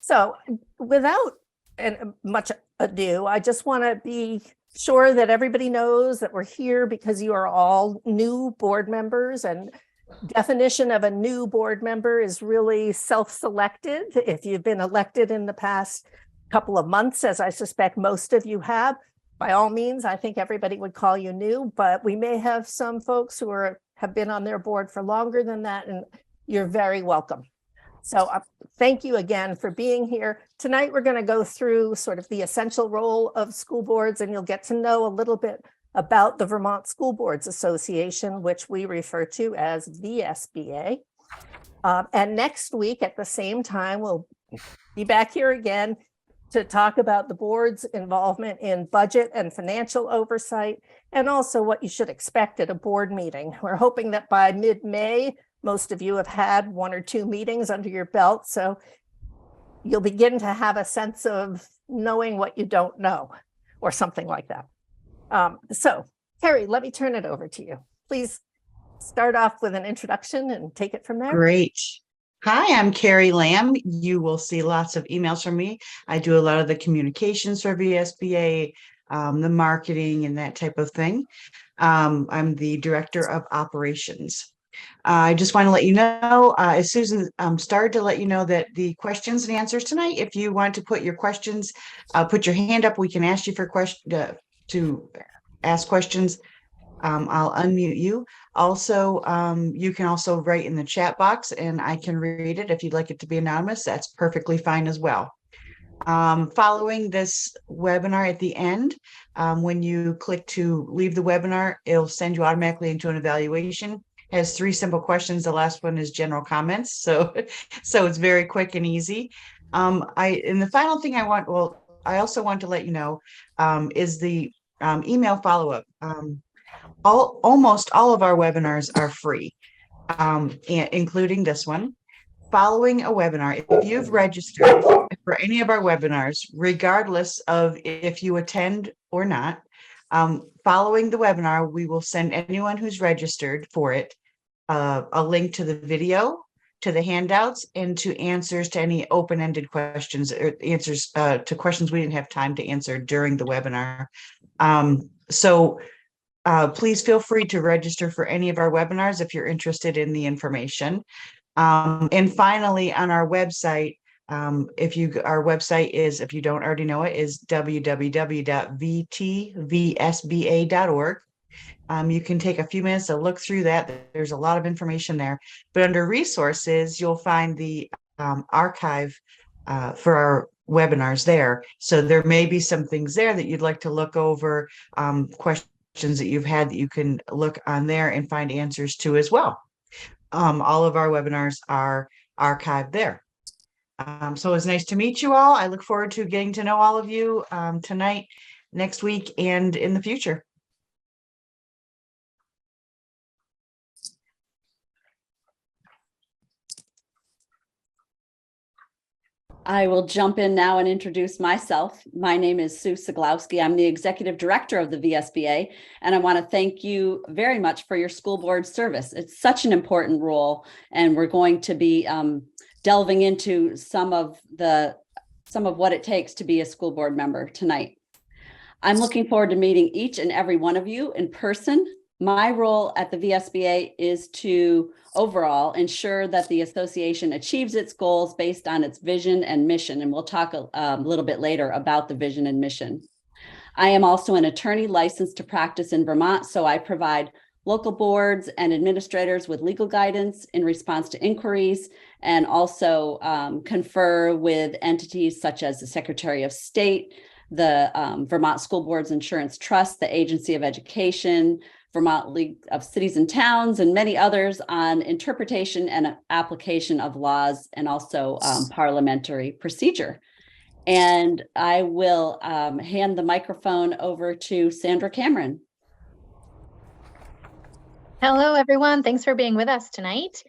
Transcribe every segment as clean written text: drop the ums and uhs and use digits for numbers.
So without much ado, I just want to be sure that everybody knows that we're here because you are all new board members, and definition of a new board member is really self-selected. If you've been elected in the past couple of months, as I suspect most of you have, by all means, I think everybody would call you new, but we may have some folks who have been on their board for longer than that, and you're very welcome. So thank you again for being here. Tonight, we're going to go through sort of the essential role of school boards, and you'll get to know a little bit about the Vermont School Boards Association, which we refer to as VSBA. And next week at the same time, we'll be back here again to talk about the board's involvement in budget and financial oversight, and also what you should expect at a board meeting. We're hoping that by mid-May, most of you have had 1 or 2 meetings under your belt, so you'll begin to have a sense of knowing what you don't know, or something like that. So, Carrie, let me turn it over to you. Please start off with an introduction and take it from there. Great. Hi, I'm Carrie Lamb. You will see lots of emails from me. I do a lot of the communications for VSBA, the marketing and that type of thing. I'm the director of operations. I just want to let you know, as Susan started to let you know, that the questions and answers tonight, if you want to put your questions, put your hand up. We can ask you for to ask questions. I'll unmute you. Also, you can also write in the chat box and I can read it. If you'd like it to be anonymous, that's perfectly fine as well. Following this webinar at the end, when you click to leave the webinar, it'll send you automatically into an evaluation. It has 3 simple questions. The last one is general comments. So it's very quick and easy. And the final thing I also want to let you know, is the email follow-up. Almost all of our webinars are free, including this one. Following a webinar, if you've registered for any of our webinars, regardless of if you attend or not, following the webinar, we will send anyone who's registered for it a link to the video, to the handouts, and to answers to any open-ended questions, or answers to questions we didn't have time to answer during the webinar. So please feel free to register for any of our webinars if you're interested in the information. And finally, on our website, our website is, if you don't already know it, is www.vtvsba.org. You can take a few minutes to look through that. There's a lot of information there. But under resources, you'll find the archive for our webinars there. So there may be some things there that you'd like to look over, questions that you've had that you can look on there and find answers to as well. All of our webinars are archived there. So it's nice to meet you all. I look forward to getting to know all of you tonight, next week, and in the future. I will jump in now and introduce myself. My name is Sue Siglowski. I'm the executive director of the VSBA, and I want to thank you very much for your school board service. It's such an important role, and we're going to be delving into some of what it takes to be a school board member tonight. I'm looking forward to meeting each and every one of you in person. My role at the VSBA is to overall ensure that the association achieves its goals based on its vision and mission. And we'll talk a little bit later about the vision and mission. I am also an attorney licensed to practice in Vermont, so I provide local boards and administrators with legal guidance in response to inquiries, and also confer with entities such as the Secretary of State, the Vermont School Boards Insurance Trust, the Agency of Education, Vermont League of Cities and Towns, and many others on interpretation and application of laws, and also parliamentary procedure. And I will hand the microphone over to Sandra Cameron. Hello, everyone. Thanks for being with us tonight.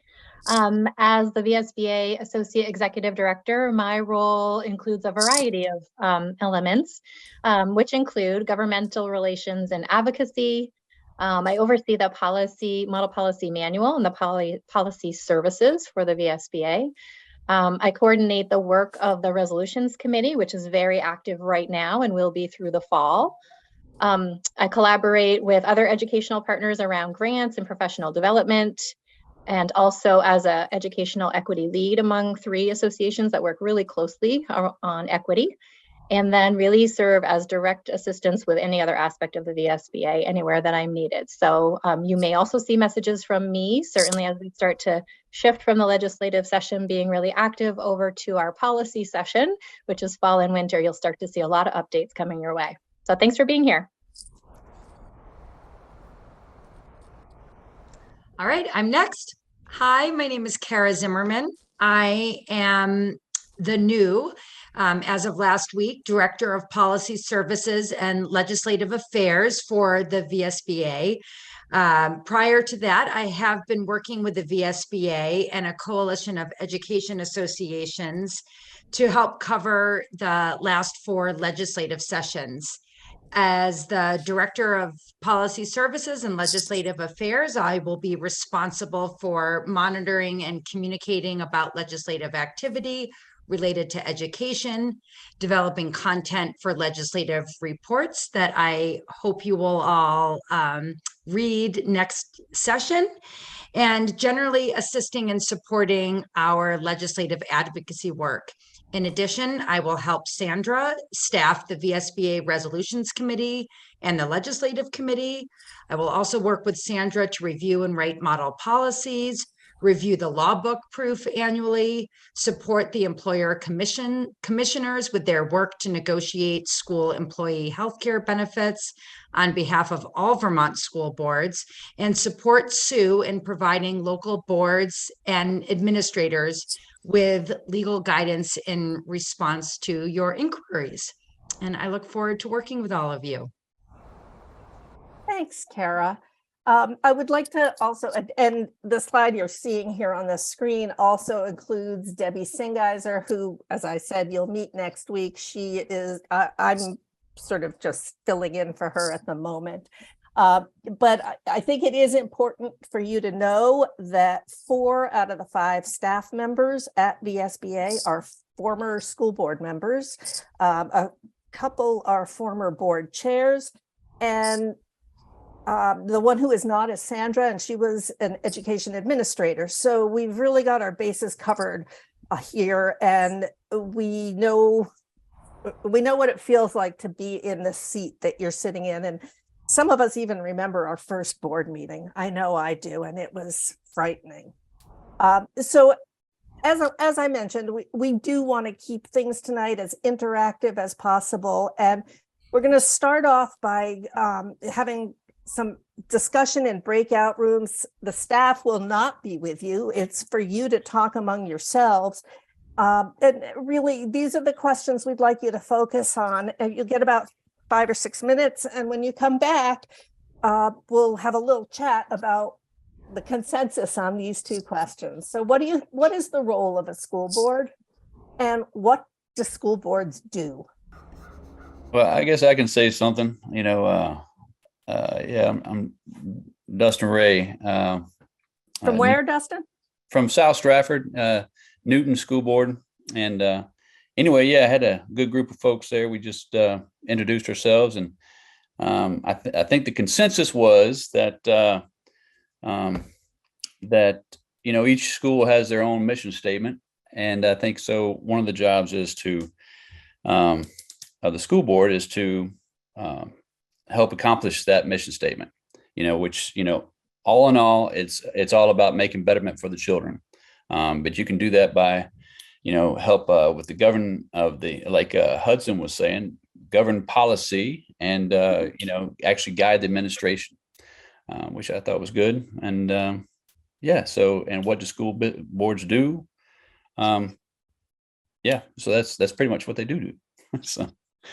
As the VSBA Associate Executive Director, my role includes a variety of elements, which include governmental relations and advocacy. I oversee the model policy manual and the policy services for the VSBA. I coordinate the work of the resolutions committee, which is very active right now and will be through the fall. I collaborate with other educational partners around grants and professional development, and also as an educational equity lead among 3 associations that work really closely on equity, and then really serve as direct assistance with any other aspect of the VSBA anywhere that I'm needed. So you may also see messages from me, certainly as we start to shift from the legislative session being really active over to our policy session, which is fall and winter. You'll start to see a lot of updates coming your way. So thanks for being here. All right, I'm next. Hi, my name is Kara Zimmerman. I am the new, as of last week, Director of Policy Services and Legislative Affairs for the VSBA. Prior to that, I have been working with the VSBA and a coalition of education associations to help cover the last 4 legislative sessions. As the Director of Policy Services and Legislative Affairs, I will be responsible for monitoring and communicating about legislative activity related to education, developing content for legislative reports that I hope you will all read next session, and generally assisting and supporting our legislative advocacy work. In addition, I will help Sandra staff the VSBA Resolutions Committee and the Legislative Committee. I will also work with Sandra to review and write model policies, review the law book proof annually, support the employer commissioners with their work to negotiate school employee healthcare benefits on behalf of all Vermont school boards, and support Sue in providing local boards and administrators with legal guidance in response to your inquiries. And I look forward to working with all of you. Thanks, Kara. I would like to also, and the slide you're seeing here on the screen also includes Debbie Singeiser, who, as I said, you'll meet next week. She is, I'm sort of just filling in for her at the moment. But I think it is important for you to know that 4 out of the 5 staff members at VSBA are former school board members. A couple are former board chairs, and the one who is not is Sandra, and she was an education administrator. So we've really got our bases covered here, and we know what it feels like to be in the seat that you're sitting in. And some of us even remember our first board meeting. I know I do, and it was frightening. So as I mentioned, we do want to keep things tonight as interactive as possible. And we're going to start off by having some discussion in breakout rooms. The staff will not be with you. It's for you to talk among yourselves. And really, these are the questions we'd like you to focus on. And you'll get about 5 or 6 minutes. And when you come back, we'll have a little chat about the consensus on these 2 questions. So what is the role of a school board, and what do school boards do? Well, I guess I can say something, yeah, I'm Dustin Ray. From where, Dustin? From South Stratford, Newton School Board. And anyway, yeah, I had a good group of folks there. We just introduced ourselves, and I think the consensus was that each school has their own mission statement, and I think so. One of the jobs is of the school board is to help accomplish that mission statement. Which all in all, it's all about making betterment for the children. But you can do that by help with the govern of the, like Hudson was saying, govern policy and, actually guide the administration, which I thought was good. And yeah, so, and what do school boards do? Yeah, so that's pretty much what they do. So.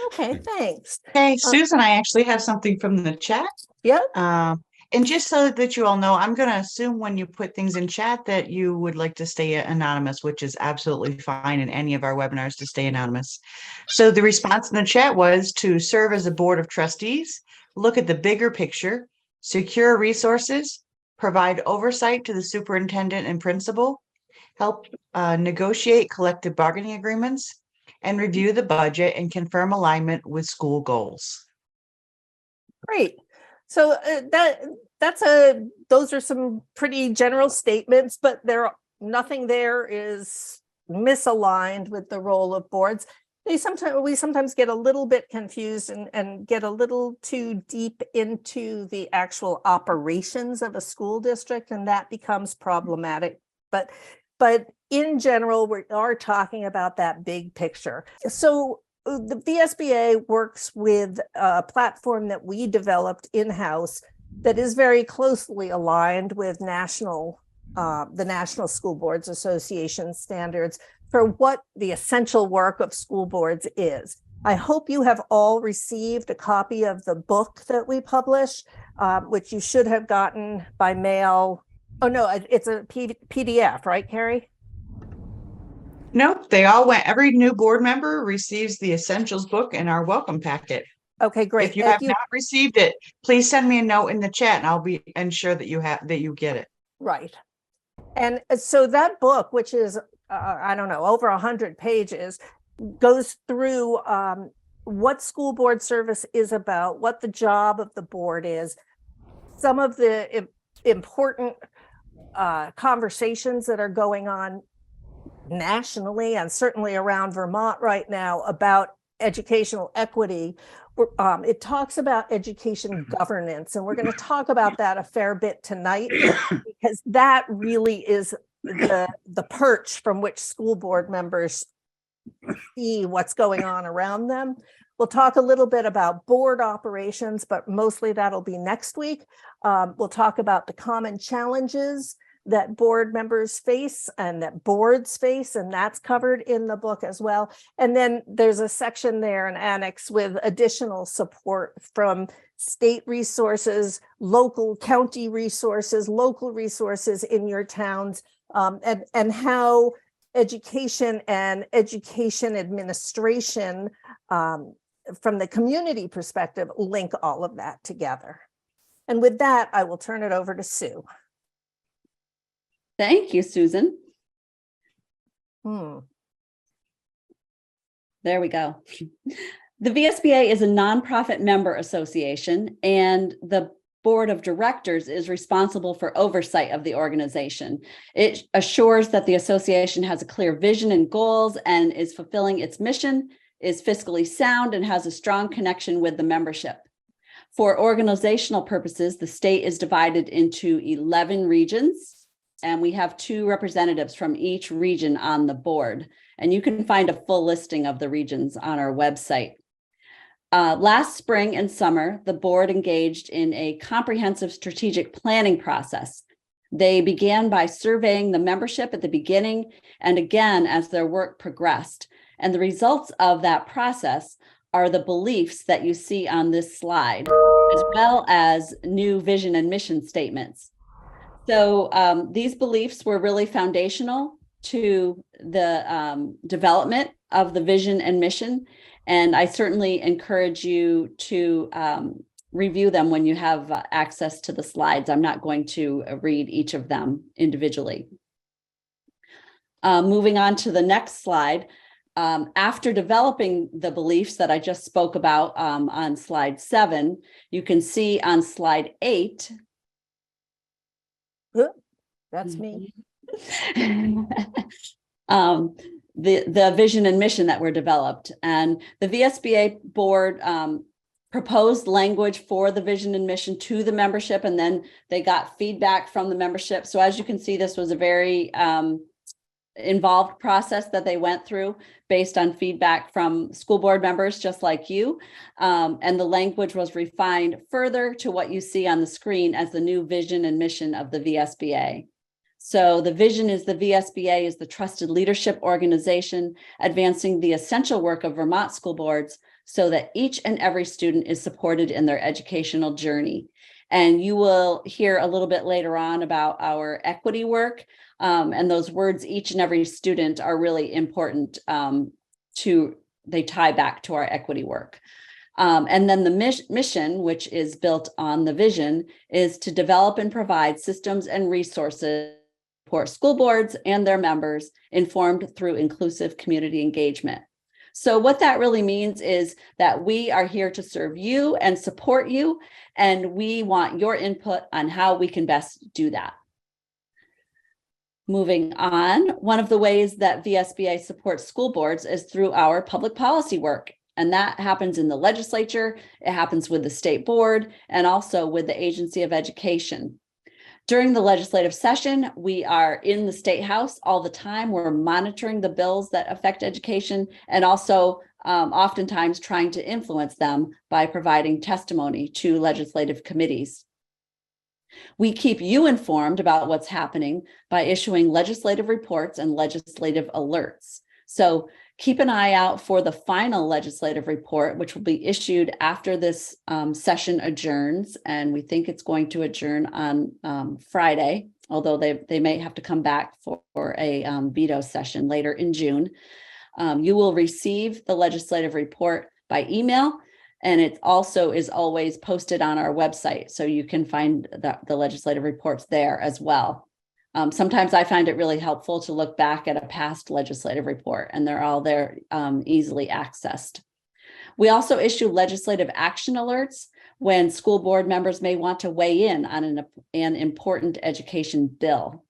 Okay, thanks. Hey, Susan, I actually have something from the chat. Yeah. And just so that you all know, I'm going to assume when you put things in chat that you would like to stay anonymous, which is absolutely fine in any of our webinars to stay anonymous. So the response in the chat was to serve as a board of trustees, look at the bigger picture, secure resources, provide oversight to the superintendent and principal, help negotiate collective bargaining agreements, and review the budget and confirm alignment with school goals. Great. So those are some pretty general statements, but nothing there is misaligned with the role of boards. We sometimes get a little bit confused and get a little too deep into the actual operations of a school district, and that becomes problematic. But in general, we are talking about that big picture. So the VSBA works with a platform that we developed in-house that is very closely aligned with the National School Boards Association standards for what the essential work of school boards is. I hope you have all received a copy of the book that we publish, which you should have gotten by mail. Oh, no, it's a PDF, right, Carrie? Nope, they all went. Every new board member receives the Essentials book in our welcome packet. Okay, great. If you have not received it, please send me a note in the chat and I'll ensure that you get it. Right. And so that book, which is, I don't know, over 100 pages, goes through what school board service is about, what the job of the board is, some of the important conversations that are going on nationally and certainly around Vermont right now about educational equity. It talks about education governance, and we're going to talk about that a fair bit tonight because that really is the perch from which school board members see what's going on around them. We'll talk a little bit about board operations, but mostly that'll be next week. We'll talk about the common challenges that board members face and that boards face, and that's covered in the book as well. And then there's a section there, an annex with additional support from state resources, local county resources, local resources in your towns, and how education and education administration from the community perspective link all of that together. And with that, I will turn it over to Sue. Thank you, Susan. Hmm. There we go. The VSBA is a nonprofit member association, and the board of directors is responsible for oversight of the organization. It assures that the association has a clear vision and goals and is fulfilling its mission, is fiscally sound, and has a strong connection with the membership. For organizational purposes, the state is divided into 11 regions, and we have 2 representatives from each region on the board. And you can find a full listing of the regions on our website. Last spring and summer, the board engaged in a comprehensive strategic planning process. They began by surveying the membership at the beginning and again as their work progressed. And the results of that process are the beliefs that you see on this slide, as well as new vision and mission statements. So these beliefs were really foundational to the development of the vision and mission. And I certainly encourage you to review them when you have access to the slides. I'm not going to read each of them individually. Moving on to the next slide. After developing the beliefs that I just spoke about on slide 7, you can see on slide 8. That's me. The vision and mission that were developed, and the VSBA board proposed language for the vision and mission to the membership, and then they got feedback from the membership. So as you can see, this was a very involved process that they went through based on feedback from school board members just like you. And the language was refined further to what you see on the screen as the new vision and mission of the VSBA. So the vision is the VSBA is the trusted leadership organization advancing the essential work of Vermont school boards so that each and every student is supported in their educational journey. And you will hear a little bit later on about our equity work. And those words, each and every student, are really important they tie back to our equity work. And then the mission, which is built on the vision, is to develop and provide systems and resources support school boards and their members informed through inclusive community engagement. So what that really means is that we are here to serve you and support you, and we want your input on how we can best do that. Moving on, one of the ways that VSBA supports school boards is through our public policy work. And that happens in the legislature, it happens with the state board, and also with the Agency of Education. During the legislative session, we are in the State House all the time. We're monitoring the bills that affect education and also oftentimes trying to influence them by providing testimony to legislative committees. We keep you informed about what's happening by issuing legislative reports and legislative alerts. So keep an eye out for the final legislative report, which will be issued after this session adjourns. And we think it's going to adjourn on Friday, although they may have to come back for a veto session later in June. You will receive the legislative report by email, and it also is always posted on our website. So you can find the legislative reports there as well. Sometimes I find it really helpful to look back at a past legislative report, and they're all there easily accessed. We also issue legislative action alerts when school board members may want to weigh in on an important education bill.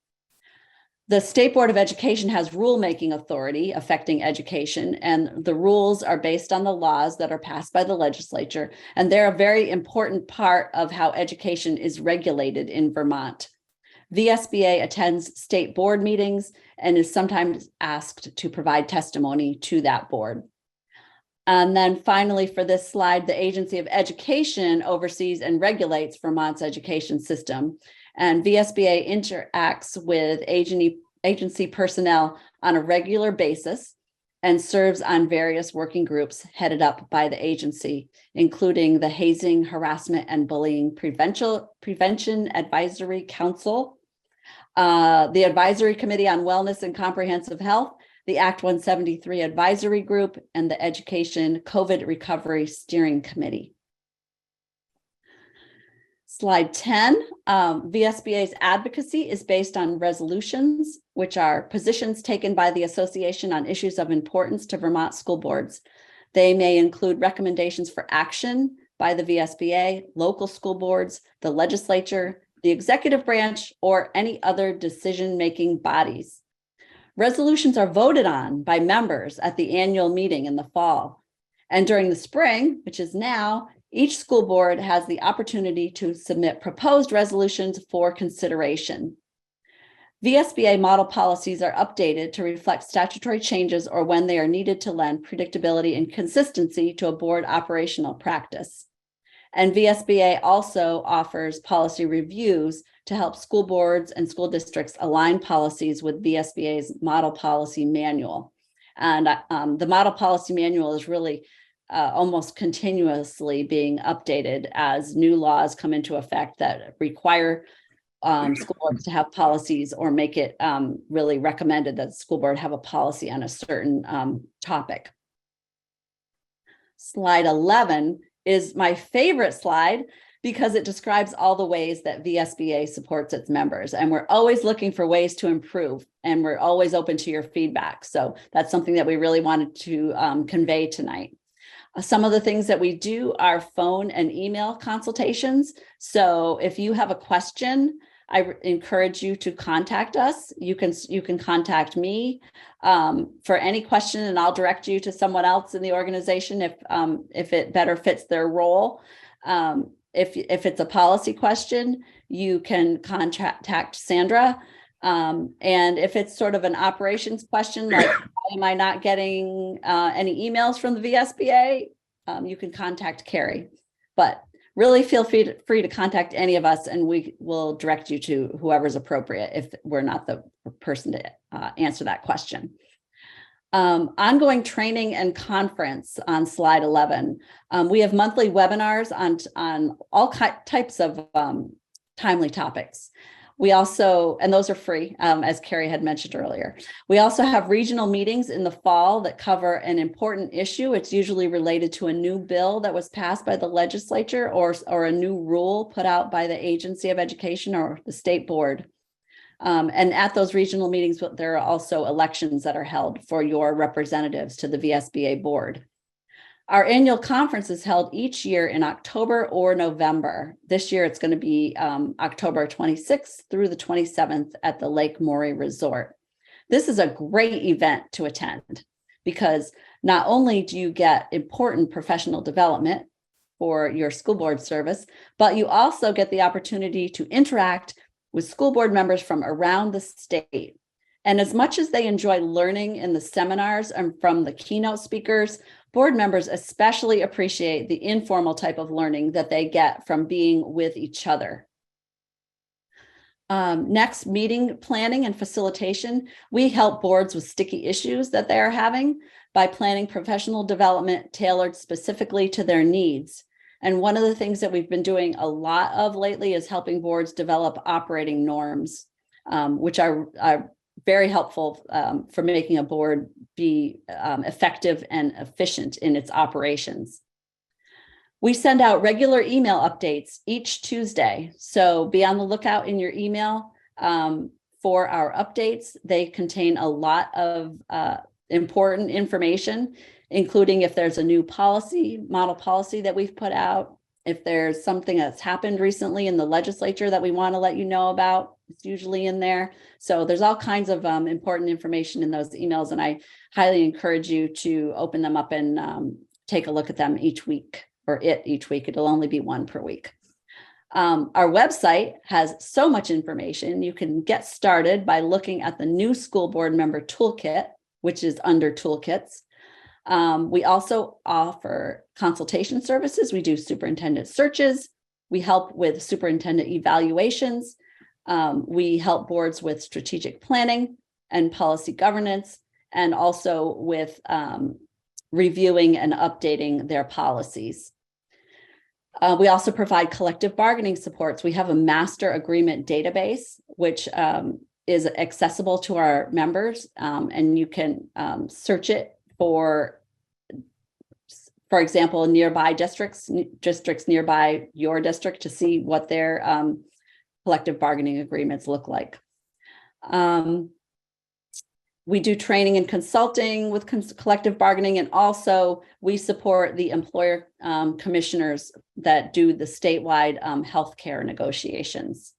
The State Board of Education has rulemaking authority affecting education, and the rules are based on the laws that are passed by the legislature, and they're a very important part of how education is regulated in Vermont. VSBA attends state board meetings and is sometimes asked to provide testimony to that board. And then finally, for this slide, the Agency of Education oversees and regulates Vermont's education system. And VSBA interacts with agency personnel on a regular basis and serves on various working groups headed up by the agency, including the Hazing, Harassment, and Bullying Prevention Advisory Council, the Advisory Committee on Wellness and Comprehensive Health, the Act 173 Advisory Group, and the Education COVID Recovery Steering Committee. Slide 10, VSBA's advocacy is based on resolutions, which are positions taken by the association on issues of importance to Vermont school boards. They may include recommendations for action by the VSBA, local school boards, the legislature, the executive branch, or any other decision-making bodies. Resolutions are voted on by members at the annual meeting in the fall. And during the spring, which is now, each school board has the opportunity to submit proposed resolutions for consideration. VSBA model policies are updated to reflect statutory changes or when they are needed to lend predictability and consistency to a board operational practice. And VSBA also offers policy reviews to help school boards and school districts align policies with VSBA's model policy manual. And the model policy manual is really almost continuously being updated as new laws come into effect that require school boards to have policies or make it really recommended that the school board have a policy on a certain topic. Slide 11 is my favorite slide because it describes all the ways that VSBA supports its members. And we're always looking for ways to improve, and we're always open to your feedback. So that's something that we really wanted to convey tonight. Some of the things that we do are phone and email consultations. So if you have a question, I encourage you to contact us. You can contact me for any question, and I'll direct you to someone else in the organization if it better fits their role. If it's a policy question, you can contact Sandra. And if it's sort of an operations question, like why am I not getting any emails from the VSBA, you can contact Carrie. But really feel free to contact any of us, and we will direct you to whoever's appropriate if we're not the person to answer that question. Ongoing training and conference on slide 11. We have monthly webinars on all types of timely topics. We also, and those are free, as Carrie had mentioned earlier. We also have regional meetings in the fall that cover an important issue. It's usually related to a new bill that was passed by the legislature or a new rule put out by the Agency of Education or the state board. And at those regional meetings, there are also elections that are held for your representatives to the VSBA board. Our annual conference is held each year in October or November. This year, it's going to be October 26th through the 27th at the Lake Maury Resort. This is a great event to attend because not only do you get important professional development for your school board service, but you also get the opportunity to interact with school board members from around the state. And as much as they enjoy learning in the seminars and from the keynote speakers, board members especially appreciate the informal type of learning that they get from being with each other. Next, meeting planning and facilitation. We help boards with sticky issues that they are having by planning professional development tailored specifically to their needs. And one of the things that we've been doing a lot of lately is helping boards develop operating norms, which are very helpful for making a board be effective and efficient in its operations. We send out regular email updates each Tuesday, so be on the lookout in your email for our updates. They contain a lot of important information, including if there's a new policy, model policy that we've put out, if there's something that's happened recently in the legislature that we want to let you know about, it's usually in there. So there's all kinds of important information in those emails, and I highly encourage you to open them up and take a look at them each week, or each week. It'll only be one per week. Our website has so much information. You can get started by looking at the new school board member toolkit, which is under toolkits. We also offer consultation services. We do superintendent searches. We help with superintendent evaluations. We help boards with strategic planning and policy governance, and also with reviewing and updating their policies. We also provide collective bargaining supports. We have a master agreement database, which is accessible to our members, and you can search it for example, nearby districts nearby your district to see what their collective bargaining agreements look like. We do training and consulting with collective bargaining, and also we support the employer commissioners that do the statewide healthcare negotiations.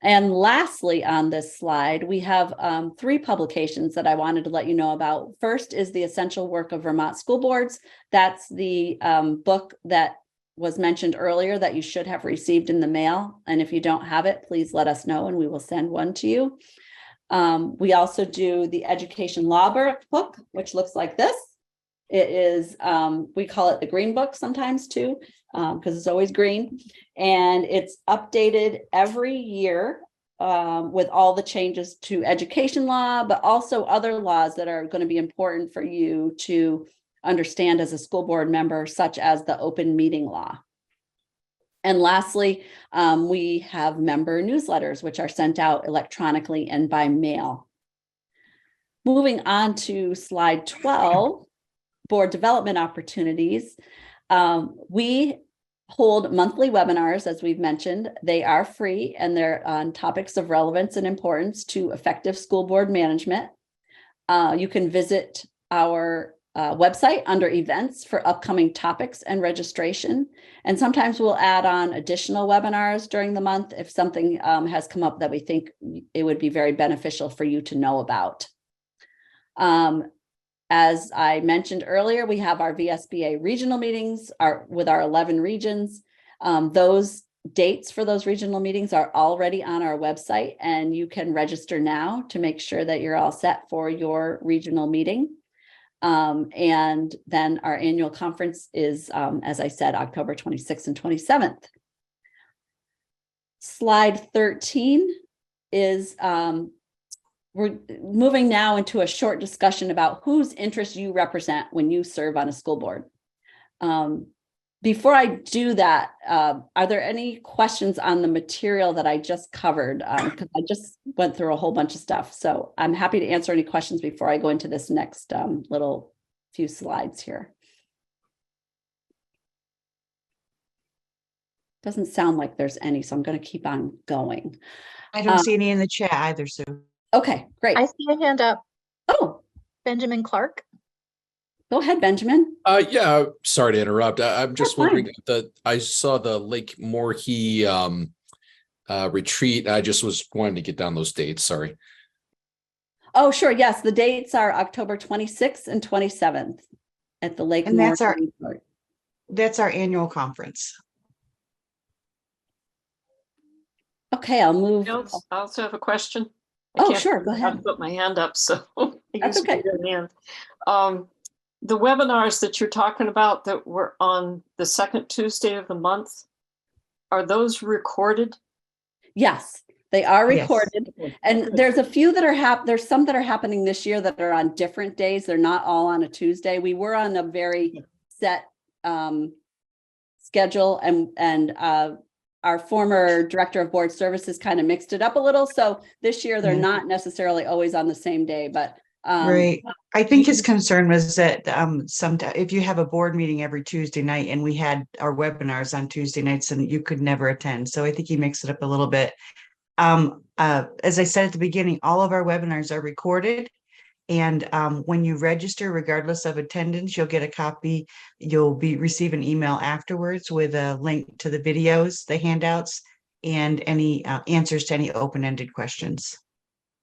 And lastly, on this slide, we have 3 publications that I wanted to let you know about. First is The Essential Work of Vermont School Boards. That's the book that was mentioned earlier that you should have received in the mail. And if you don't have it, please let us know and we will send one to you. We also do the Education Law book, which looks like this. It is, we call it the Green Book sometimes too, because it's always green. And it's updated every year with all the changes to education law, but also other laws that are going to be important for you to understand as a school board member, such as the open meeting law. And lastly, we have member newsletters, which are sent out electronically and by mail. Moving on to slide 12, board development opportunities. We hold monthly webinars, as we've mentioned. They are free and they're on topics of relevance and importance to effective school board management. You can visit our website under events for upcoming topics and registration. And sometimes we'll add on additional webinars during the month if something has come up that we think it would be very beneficial for you to know about. As I mentioned earlier, we have our VSBA regional meetings with our 11 regions. Those dates for those regional meetings are already on our website, and you can register now to make sure that you're all set for your regional meeting. And then our annual conference is, as I said, October 26th and 27th. Slide 13 is, we're moving now into a short discussion about whose interests you represent when you serve on a school board. Before I do that, are there any questions on the material that I just covered? Because I just went through a whole bunch of stuff. So I'm happy to answer any questions before I go into this next little few slides here. Doesn't sound like there's any, so I'm going to keep on going. I don't see any in the chat either, Sue. Okay, great. I see a hand up. Oh, Benjamin Clark. go ahead, Benjamin. Yeah, sorry to interrupt. I'm just That's fine. wondering I saw the Lake Morhe retreat. I just was wanting to get down those dates. Sorry. Oh, sure. Yes, the dates are October 26th and 27th at the Lake. And that's Morhe our- Resort. That's our annual conference. Okay, I'll move. I also have a question. I Oh, can't sure, go remember how to ahead. Put my hand up, so I That's use my okay. good hand. The webinars that you're talking about that were on the second Tuesday of the month, are those recorded? Yes, they are Yes. recorded. And there's a few that are there's some that are happening this year that are on different days. They're not all on a Tuesday. We were on a very set schedule, and our former director of board services kind of mixed it up a little. So this year they're Yeah. not necessarily always on the same day, but Right. I think his concern was that if you have a board meeting every Tuesday night and we had our webinars on Tuesday nights and you could never attend. So I think he mixed it up a little bit. As I said at the beginning, all of our webinars are recorded. And when you register, regardless of attendance, you'll get a copy. You'll receive an email afterwards with a link to the videos, the handouts, and any answers to any open-ended questions.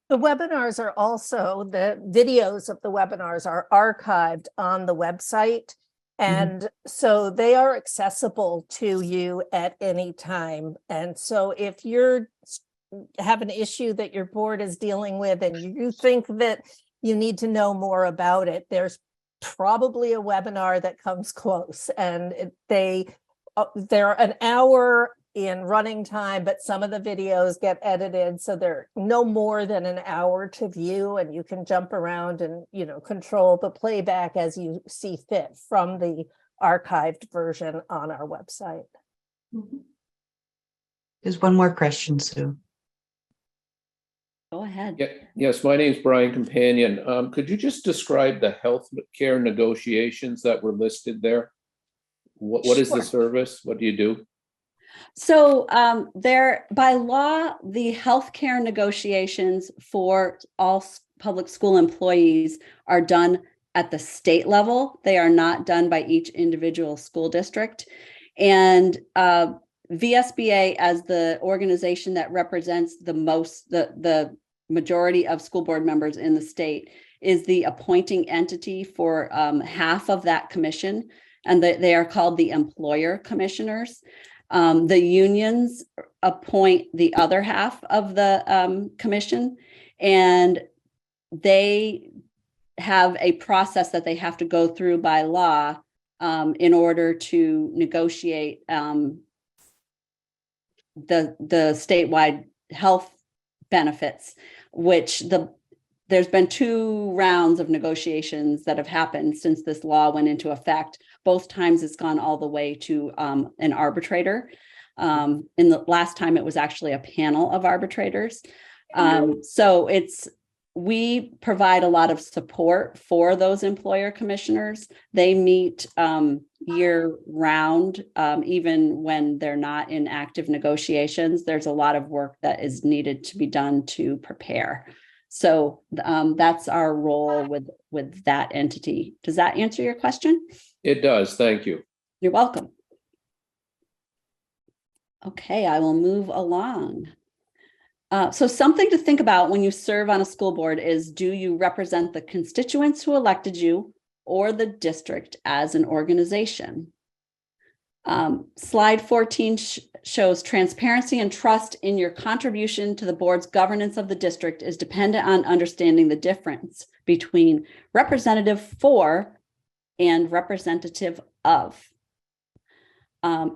The webinars are also, the videos of the webinars are archived on the website. And so they are accessible to you at any time. And so if you're have an issue that your board is dealing with and you think that you need to know more about it, there's probably a webinar that comes close, and they're an hour in running time, but some of the videos get edited, so they're no more than an hour to view, and you can jump around and, control the playback as you see fit from the archived version on our website. There's one more question, Sue. go ahead. Yes, my name is Brian Companion. Could you just describe the health care negotiations that were listed there? What is the Sure. service? What do you do? So by law, the healthcare negotiations for all public school employees are done at the state level. They are not done by each individual school district. And VSBA, as the organization that represents the majority of school board members in the state, is the appointing entity for half of that commission, and they are called the employer commissioners. The unions appoint the other half of the commission, and they have a process that they have to go through by law in order to negotiate the statewide health benefits, which there's been 2 rounds of negotiations that have happened since this law went into effect. Both times it's gone all the way to an arbitrator. In the last time, it was actually a panel of arbitrators. So we provide a lot of support for those employer commissioners. They meet year round, even when they're not in active negotiations. There's a lot of work that is needed to be done to prepare. So that's our role with that entity. Does that answer your question? It does. Thank you. You're welcome. Okay, I will move along. So something to think about when you serve on a school board is, do you represent the constituents who elected you or the district as an organization? Slide 14 shows transparency and trust in your contribution to the board's governance of the district is dependent on understanding the difference between representative for and representative of.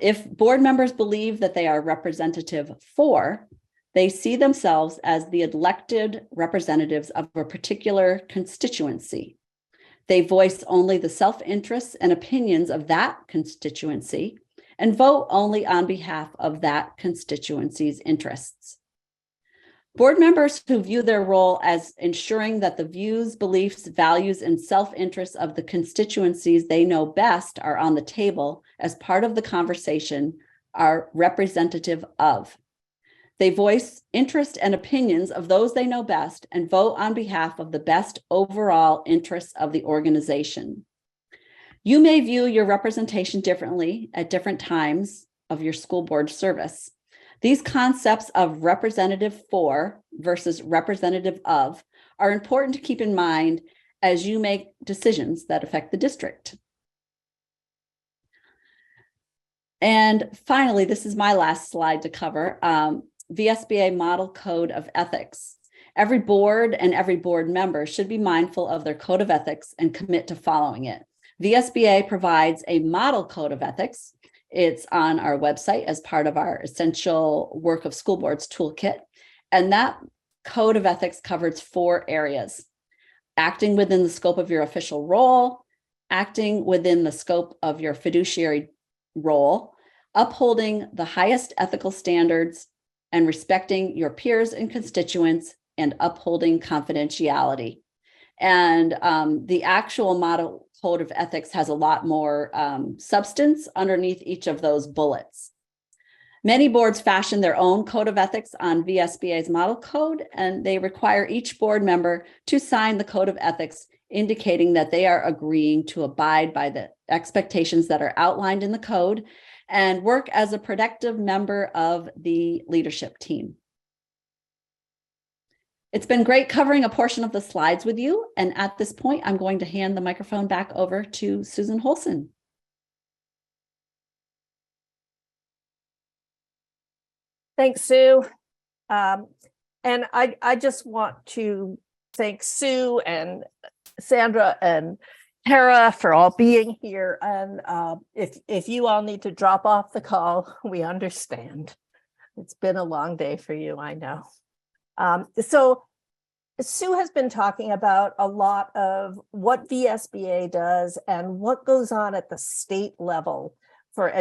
If board members believe that they are representative for, they see themselves as the elected representatives of a particular constituency. They voice only the self-interests and opinions of that constituency and vote only on behalf of that constituency's interests. Board members who view their role as ensuring that the views, beliefs, values, and self-interests of the constituencies they know best are on the table as part of the conversation are representative of. They voice interest and opinions of those they know best and vote on behalf of the best overall interests of the organization. You may view your representation differently at different times of your school board service. These concepts of representative for versus representative of are important to keep in mind as you make decisions that affect the district. And finally, this is my last slide to cover, VSBA Model Code of Ethics. Every board and every board member should be mindful of their code of ethics and commit to following it. VSBA provides a model code of ethics. It's on our website as part of our Essential Work of School Boards toolkit. And that code of ethics covers 4 areas: acting within the scope of your official role, acting within the scope of your fiduciary role, upholding the highest ethical standards, and respecting your peers and constituents, and upholding confidentiality. And the actual model code of ethics has a lot more substance underneath each of those bullets. Many boards fashion their own code of ethics on VSBA's model code, and they require each board member to sign the code of ethics, indicating that they are agreeing to abide by the expectations that are outlined in the code and work as a productive member of the leadership team. It's been great covering a portion of the slides with you. And at this point, I'm going to hand the microphone back over to Susan Holson. Thanks, Sue. And I just want to thank Sue and Sandra and Tara for all being here. And if you all need to drop off the call, we understand. It's been a long day for you, I know. So Sue has been talking about a lot of what VSBA does and what goes on at the state level for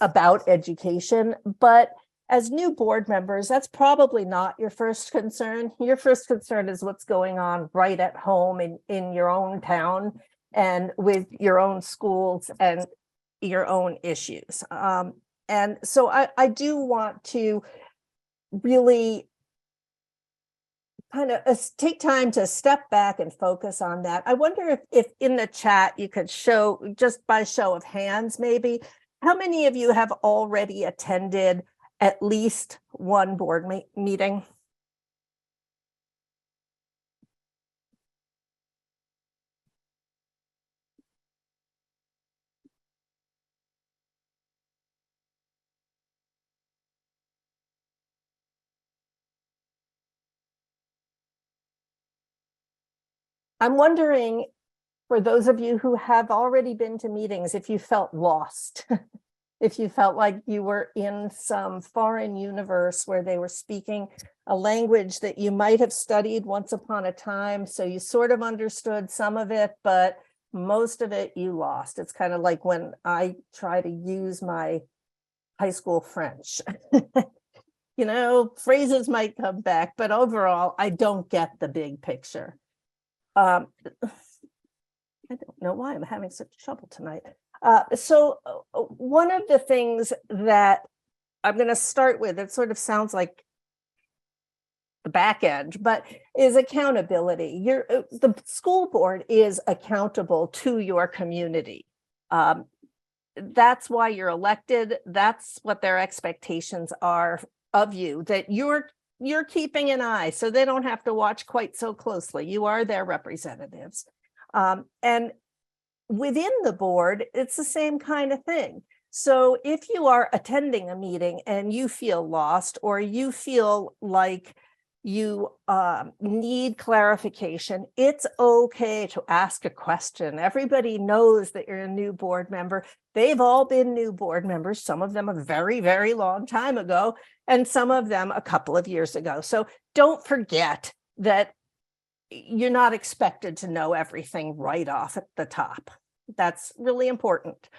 about education. But as new board members, that's probably not your first concern. Your first concern is what's going on right at home in your own town and with your own schools and your own issues. And so I do want to really kind of take time to step back and focus on that. I wonder if in the chat you could show, just by show of hands maybe, how many of you have already attended at least one board meeting? I'm wondering, for those of you who have already been to meetings, if you felt lost, if you felt like you were in some foreign universe where they were speaking a language that you might have studied once upon a time, so you sort of understood some of it, but most of it you lost. It's kind of like when I try to use my high school French. You know, phrases might come back, but overall, I don't get the big picture. I don't know why I'm having such trouble tonight. So one of the things that I'm going to start with, it sort of sounds like the back end, but is accountability. The school board is accountable to your community. That's why you're elected. That's what their expectations are of you, that you're keeping an eye so they don't have to watch quite so closely. You are their representatives. And within the board, it's the same kind of thing. So if you are attending a meeting and you feel lost, or you feel like you need clarification, it's okay to ask a question. Everybody knows that you're a new board member. They've all been new board members, some of them a very, very long time ago, and some of them a couple of years ago. So don't forget that you're not expected to know everything right off at the top. That's really important.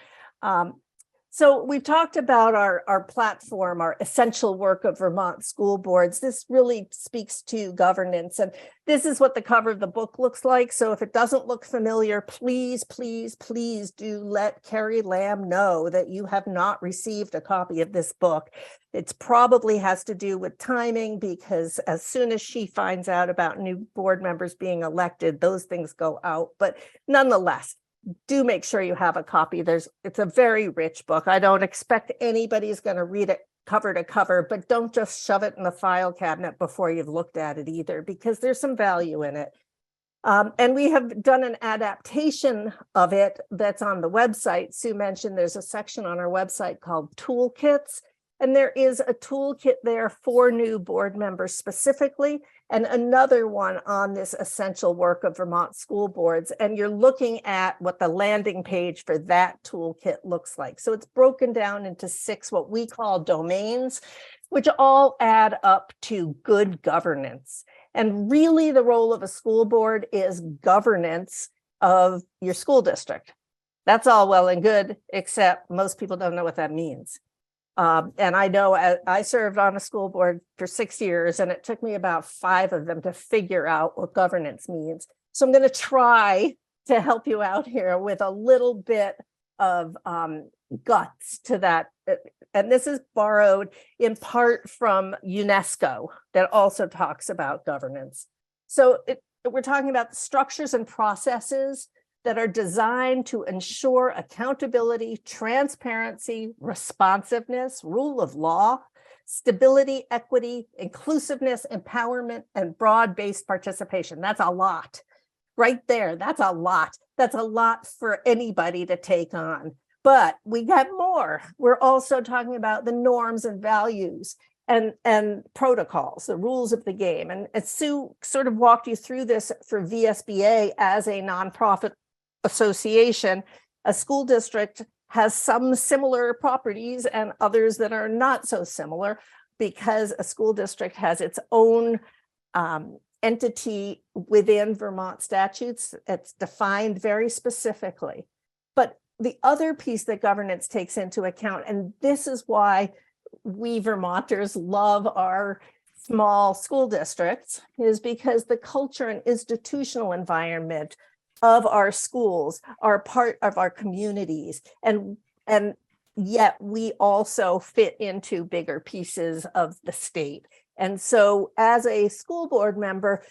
So we've talked about our platform, our essential work of Vermont school boards. This really speaks to governance, and this is what the cover of the book looks like. So if it doesn't look familiar, please, please, please do let Carrie Lamb know that you have not received a copy of this book. It probably has to do with timing, because as soon as she finds out about new board members being elected, those things go out. But nonetheless, do make sure you have a copy. It's a very rich book. I don't expect anybody's going to read it cover to cover, but don't just shove it in the file cabinet before you've looked at it either, because there's some value in it. And we have done an adaptation of it that's on the website. Sue mentioned there's a section on our website called Toolkits, and there is a toolkit there for new board members specifically, and another one on this essential work of Vermont school boards. And you're looking at what the landing page for that toolkit looks like. So it's broken down into 6 what we call domains, which all add up to good governance. And really the role of a school board is governance of your school district. That's all well and good, except most people don't know what that means. And I know I served on a school board for 6 years, and it took me about 5 of them to figure out what governance means. So I'm going to try to help you out here with a little bit of guts to that. And this is borrowed in part from UNESCO, that also talks about governance. So we're talking about the structures and processes that are designed to ensure accountability, transparency, responsiveness, rule of law, stability, equity, inclusiveness, empowerment, and broad-based participation. That's a lot right there. That's a lot. That's a lot for anybody to take on. But we got more. We're also talking about the norms and values and protocols, the rules of the game. And Sue sort of walked you through this for VSBA as a nonprofit association. A school district has some similar properties and others that are not so similar, because a school district has its own entity within Vermont statutes. It's defined very specifically. But the other piece that governance takes into account, and this is why we Vermonters love our small school districts, is because the culture and institutional environment of our schools are part of our communities, and yet we also fit into bigger pieces of the state. And so as a school board member,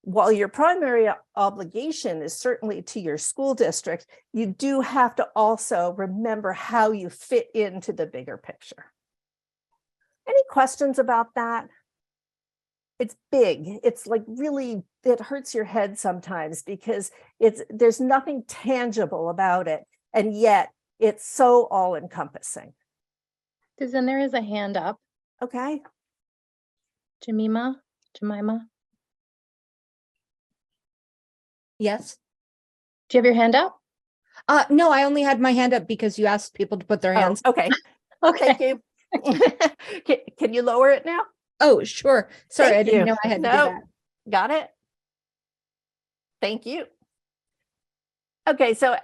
while your primary obligation is certainly to your school district, you do have to also remember how you fit into the bigger picture. Any questions about that? It's big. It's like really, it hurts your head sometimes, because there's nothing tangible about it. And yet it's so all encompassing. Susan, there is a hand up. Okay. Jemima? Yes. Do you have your hand up? No, I only had my hand up because you asked people to put their hands. Okay. Okay. Thank you. Can you lower it now? Oh, sure. Sorry, Thank I didn't you. know I had to do No. that. Got it. Thank you. Okay, so,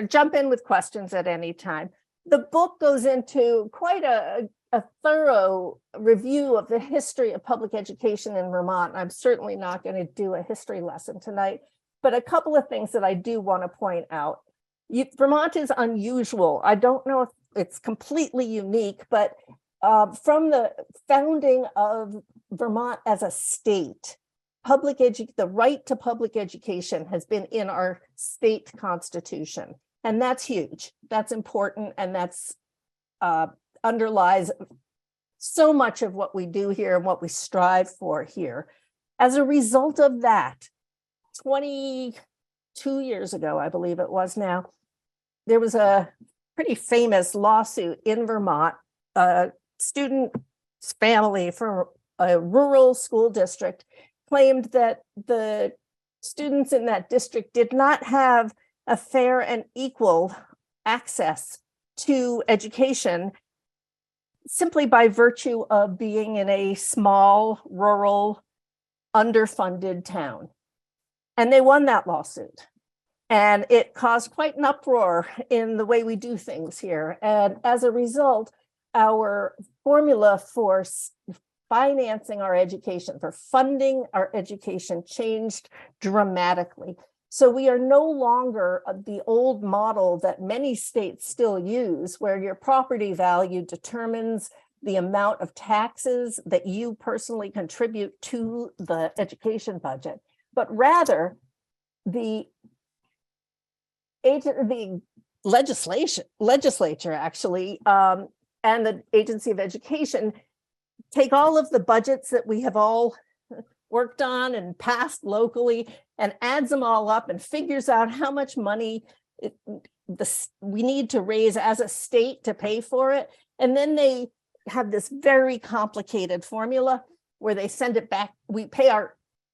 jump in with questions at any time. The book goes into quite a thorough review of the history of public education in Vermont. I'm certainly not going to do a history lesson tonight, but a couple of things that I do want to point out. Vermont is unusual. I don't know if it's completely unique, but from the founding of Vermont as a state, the right to public education has been in our state constitution. And that's huge. That's important. And that's underlies so much of what we do here and what we strive for here. As a result of that, 22 years ago, I believe it was now, there was a pretty famous lawsuit in Vermont. A student's family from a rural school district claimed that the students in that district did not have a fair and equal access to education simply by virtue of being in a small, rural, underfunded town. And they won that lawsuit. And it caused quite an uproar in the way we do things here. And as a result, our formula for financing our education, for funding our education, changed dramatically. So we are no longer the old model that many states still use, where your property value determines the amount of taxes that you personally contribute to the education budget, but rather the legislature actually, and the Agency of Education take all of the budgets that we have all worked on and passed locally and adds them all up and figures out how much money we need to raise as a state to pay for it. And then they have this very complicated formula where they send it back. We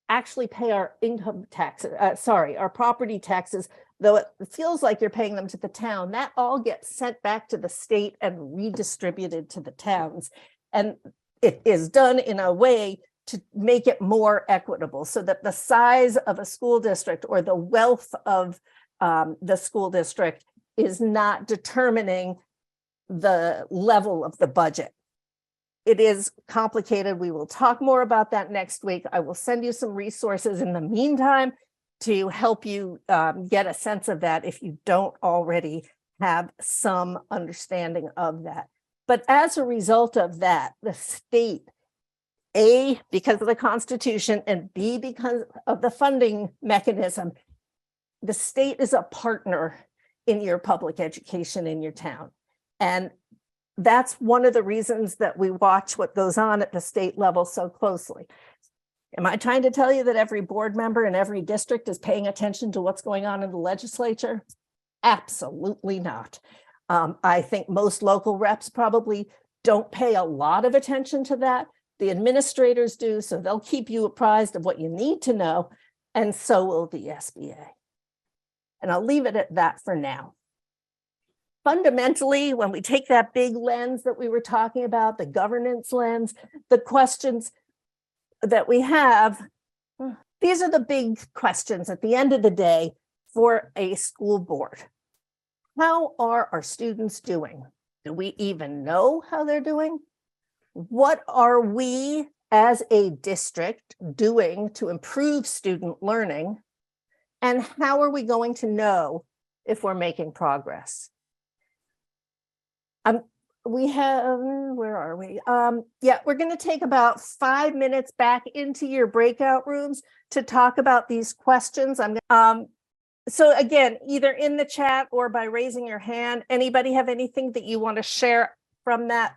actually pay our income taxes, our property taxes, though it feels like you're paying them to the town. That all gets sent back to the state and redistributed to the towns. And it is done in a way to make it more equitable so that the size of a school district or the wealth of the school district is not determining the level of the budget. It is complicated. We will talk more about that next week. I will send you some resources in the meantime to help you get a sense of that if you don't already have some understanding of that. But as a result of that, the state, A, because of the Constitution, and B, because of the funding mechanism, the state is a partner in your public education in your town. And that's one of the reasons that we watch what goes on at the state level so closely. Am I trying to tell you that every board member in every district is paying attention to what's going on in the legislature? Absolutely not. I think most local reps probably don't pay a lot of attention to that. The administrators do, so they'll keep you apprised of what you need to know, and so will the SBA. And I'll leave it at that for now. Fundamentally, when we take that big lens that we were talking about, the governance lens, the questions that we have, these are the big questions at the end of the day for a school board. How are our students doing? Do we even know how they're doing? What are we as a district doing to improve student learning? And how are we going to know if we're making progress? We have, where are we? Yeah, we're going to take about 5 minutes back into your breakout rooms to talk about these questions. So again, either in the chat or by raising your hand, anybody have anything that you want to share from that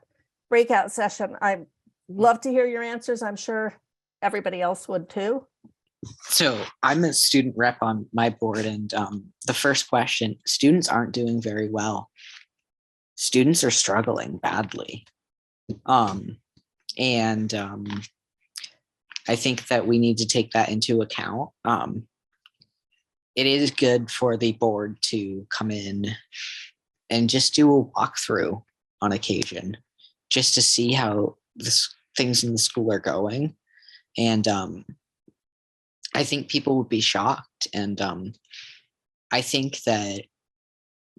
breakout session? I'd love to hear your answers. I'm sure everybody else would too. So I'm a student rep on my board, and the first question, students aren't doing very well. Students are struggling badly. I think that we need to take that into account. It is good for the board to come in and just do a walkthrough on occasion, just to see how things in the school are going. And I think people would be shocked. And I think that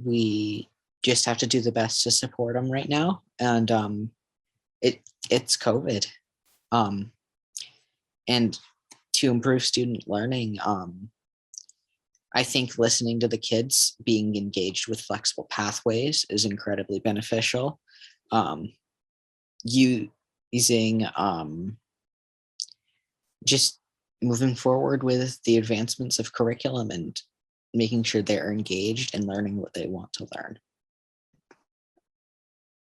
we just have to do the best to support them right now. And it's COVID. And to improve student learning, I think listening to the kids, being engaged with flexible pathways is incredibly beneficial. Using just moving forward with the advancements of curriculum and making sure they're engaged and learning what they want to learn.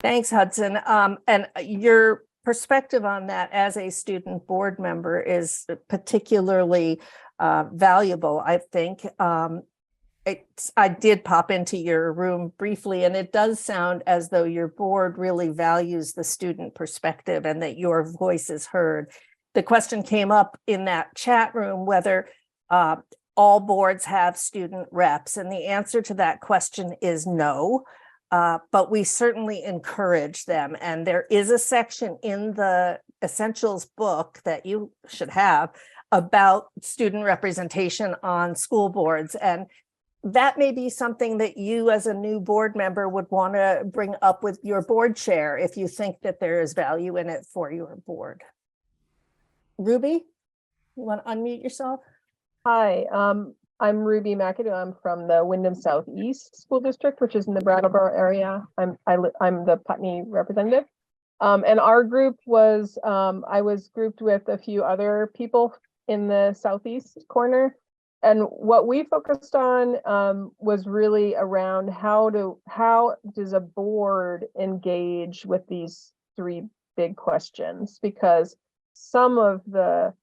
Thanks, Hudson. And your perspective on that as a student board member is particularly valuable, I think. I did pop into your room briefly, and it does sound as though your board really values the student perspective and that your voice is heard. The question came up in that chat room whether all boards have student reps, and the answer to that question is no. But we certainly encourage them. And there is a section in the Essentials book that you should have about student representation on school boards. And that may be something that you as a new board member would want to bring up with your board chair if you think that there is value in it for your board. Ruby, you want to unmute yourself? Hi, I'm Ruby McAdoo. I'm from the Wyndham Southeast School District, which is in the Brattleboro area. I'm the Putney representative. And our group was, I was grouped with a few other people in the Southeast corner. And what we focused on was really around how does a board engage with these three big questions? Because some of the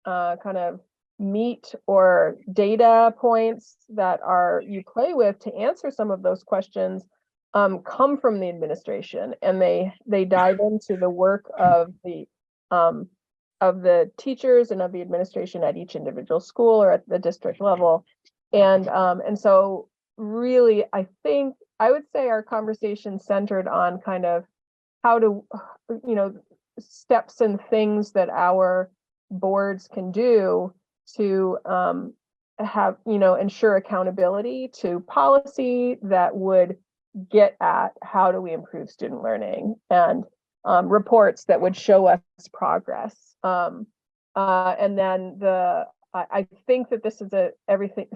kind of meat or data points that you play with to answer some of those questions come from the administration, and they dive into the work of the teachers and of the administration at each individual school or at the district level. And so really, I think I would say our conversation centered on kind of how to, steps and things that our boards can do to have, ensure accountability to policy that would get at how do we improve student learning, and reports that would show us progress. And then I think that this is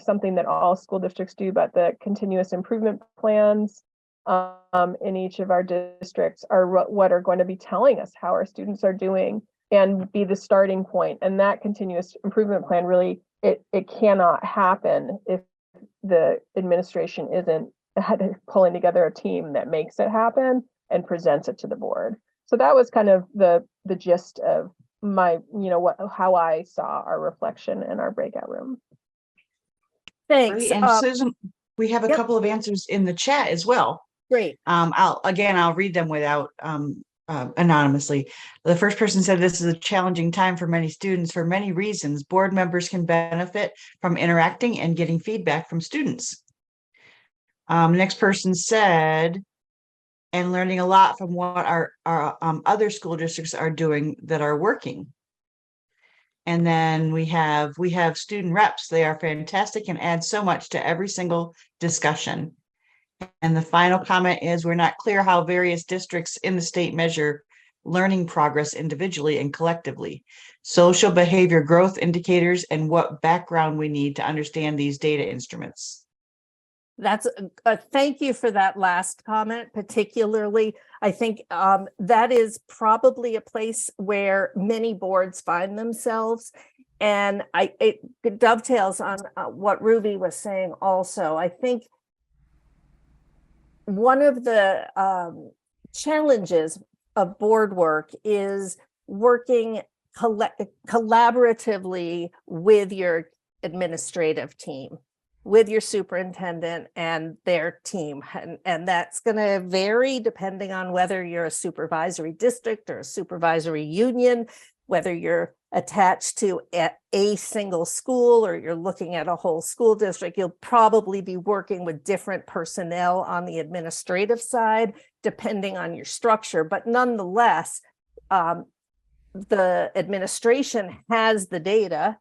something that all school districts do, but the continuous improvement plans in each of our districts are what are going to be telling us how our students are doing and be the starting point. And that continuous improvement plan really, it cannot happen if the administration isn't pulling together a team that makes it happen and presents it to the board. So that was kind of the gist of my, how I saw our reflection in our breakout room. Thanks. Great. And Susan, we have a Yep. couple of answers in the chat as well. Great. I'll read them without anonymously. The first person said this is a challenging time for many students for many reasons. Board members can benefit from interacting and getting feedback from students. Next person said, and learning a lot from what our other school districts are doing that are working. And then we have student reps. They are fantastic and add so much to every single discussion. And the final comment is, we're not clear how various districts in the state measure learning progress individually and collectively. Social behavior growth indicators and what background we need to understand these data instruments. That's thank you for that last comment. Particularly, I think that is probably a place where many boards find themselves, and it dovetails on what Ruby was saying. Also, I think one of the challenges of board work is working collaboratively with your administrative team, with your superintendent and their team. And that's going to vary depending on whether you're a supervisory district or a supervisory union, whether you're attached to a single school or you're looking at a whole school district. You'll probably be working with different personnel on the administrative side, depending on your structure. But nonetheless, the administration has the data.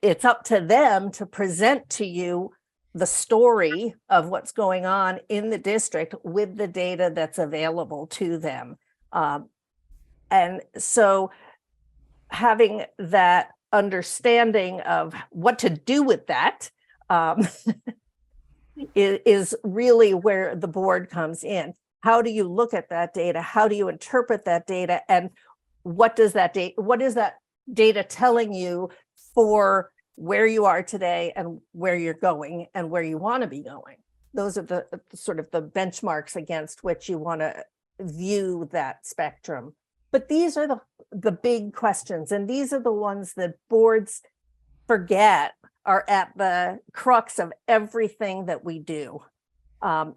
It's up to them to present to you the story of what's going on in the district with the data that's available to them. And so having that understanding of what to do with that is really where the board comes in. How do you look at that data? How do you interpret that data? And what is that data telling you for where you are today and where you're going and where you want to be going? Those are the sort of the benchmarks against which you want to view that spectrum. But these are the big questions, and these are the ones that boards forget are at the crux of everything that we do,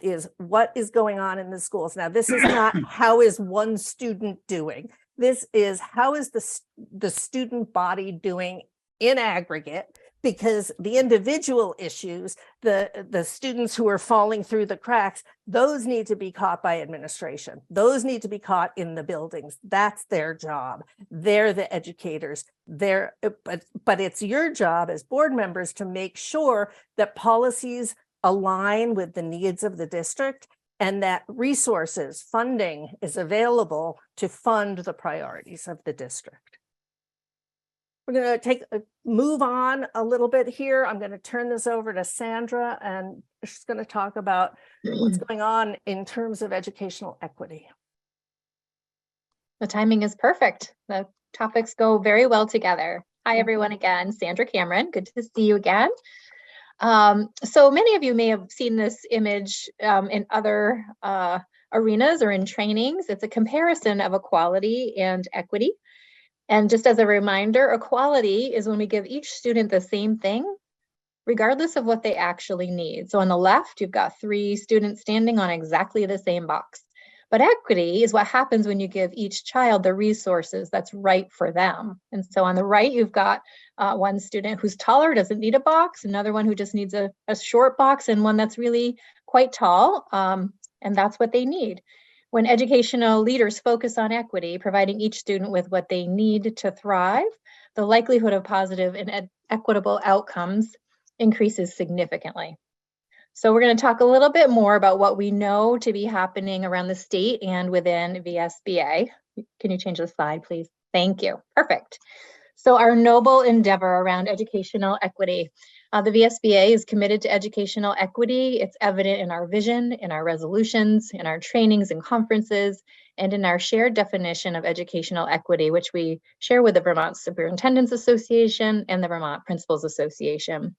is what is going on in the schools. Now, this is not how is one student doing. This is how is the student body doing in aggregate, because the individual issues, the students who are falling through the cracks, those need to be caught by administration. Those need to be caught in the buildings. That's their job. They're the educators. But it's your job as board members to make sure that policies align with the needs of the district and that resources, funding is available to fund the priorities of the district. We're going to move on a little bit here. I'm going to turn this over to Sandra, and she's going to talk about what's going on in terms of educational equity. The timing is perfect. The topics go very well together. Hi, everyone, again, Sandra Cameron. Good to see you again. So many of you may have seen this image in other arenas or in trainings. It's a comparison of equality and equity. And just as a reminder, equality is when we give each student the same thing, regardless of what they actually need. So on the left, you've got 3 students standing on exactly the same box. But equity is what happens when you give each child the resources that's right for them. And so on the right, you've got one student who's taller, doesn't need a box, another one who just needs a short box, and one that's really quite tall, and that's what they need. When educational leaders focus on equity, providing each student with what they need to thrive, the likelihood of positive and equitable outcomes increases significantly. So we're going to talk a little bit more about what we know to be happening around the state and within VSBA. Can you change the slide, please? Thank you. Perfect. So our noble endeavor around educational equity. The VSBA is committed to educational equity. It's evident in our vision, in our resolutions, in our trainings and conferences, and in our shared definition of educational equity, which we share with the Vermont Superintendents Association and the Vermont Principals Association.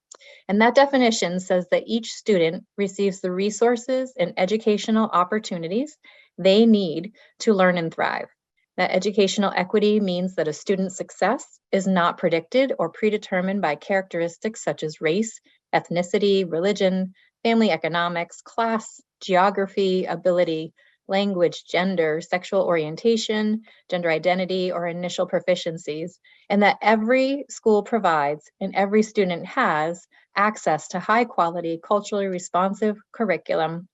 And that definition says that each student receives the resources and educational opportunities they need to learn and thrive. That educational equity means that a student's success is not predicted or predetermined by characteristics such as race, ethnicity, religion, family economics, class, geography, ability, language, gender, sexual orientation, gender identity, or initial proficiencies, and that every school provides and every student has access to high quality, culturally responsive curriculum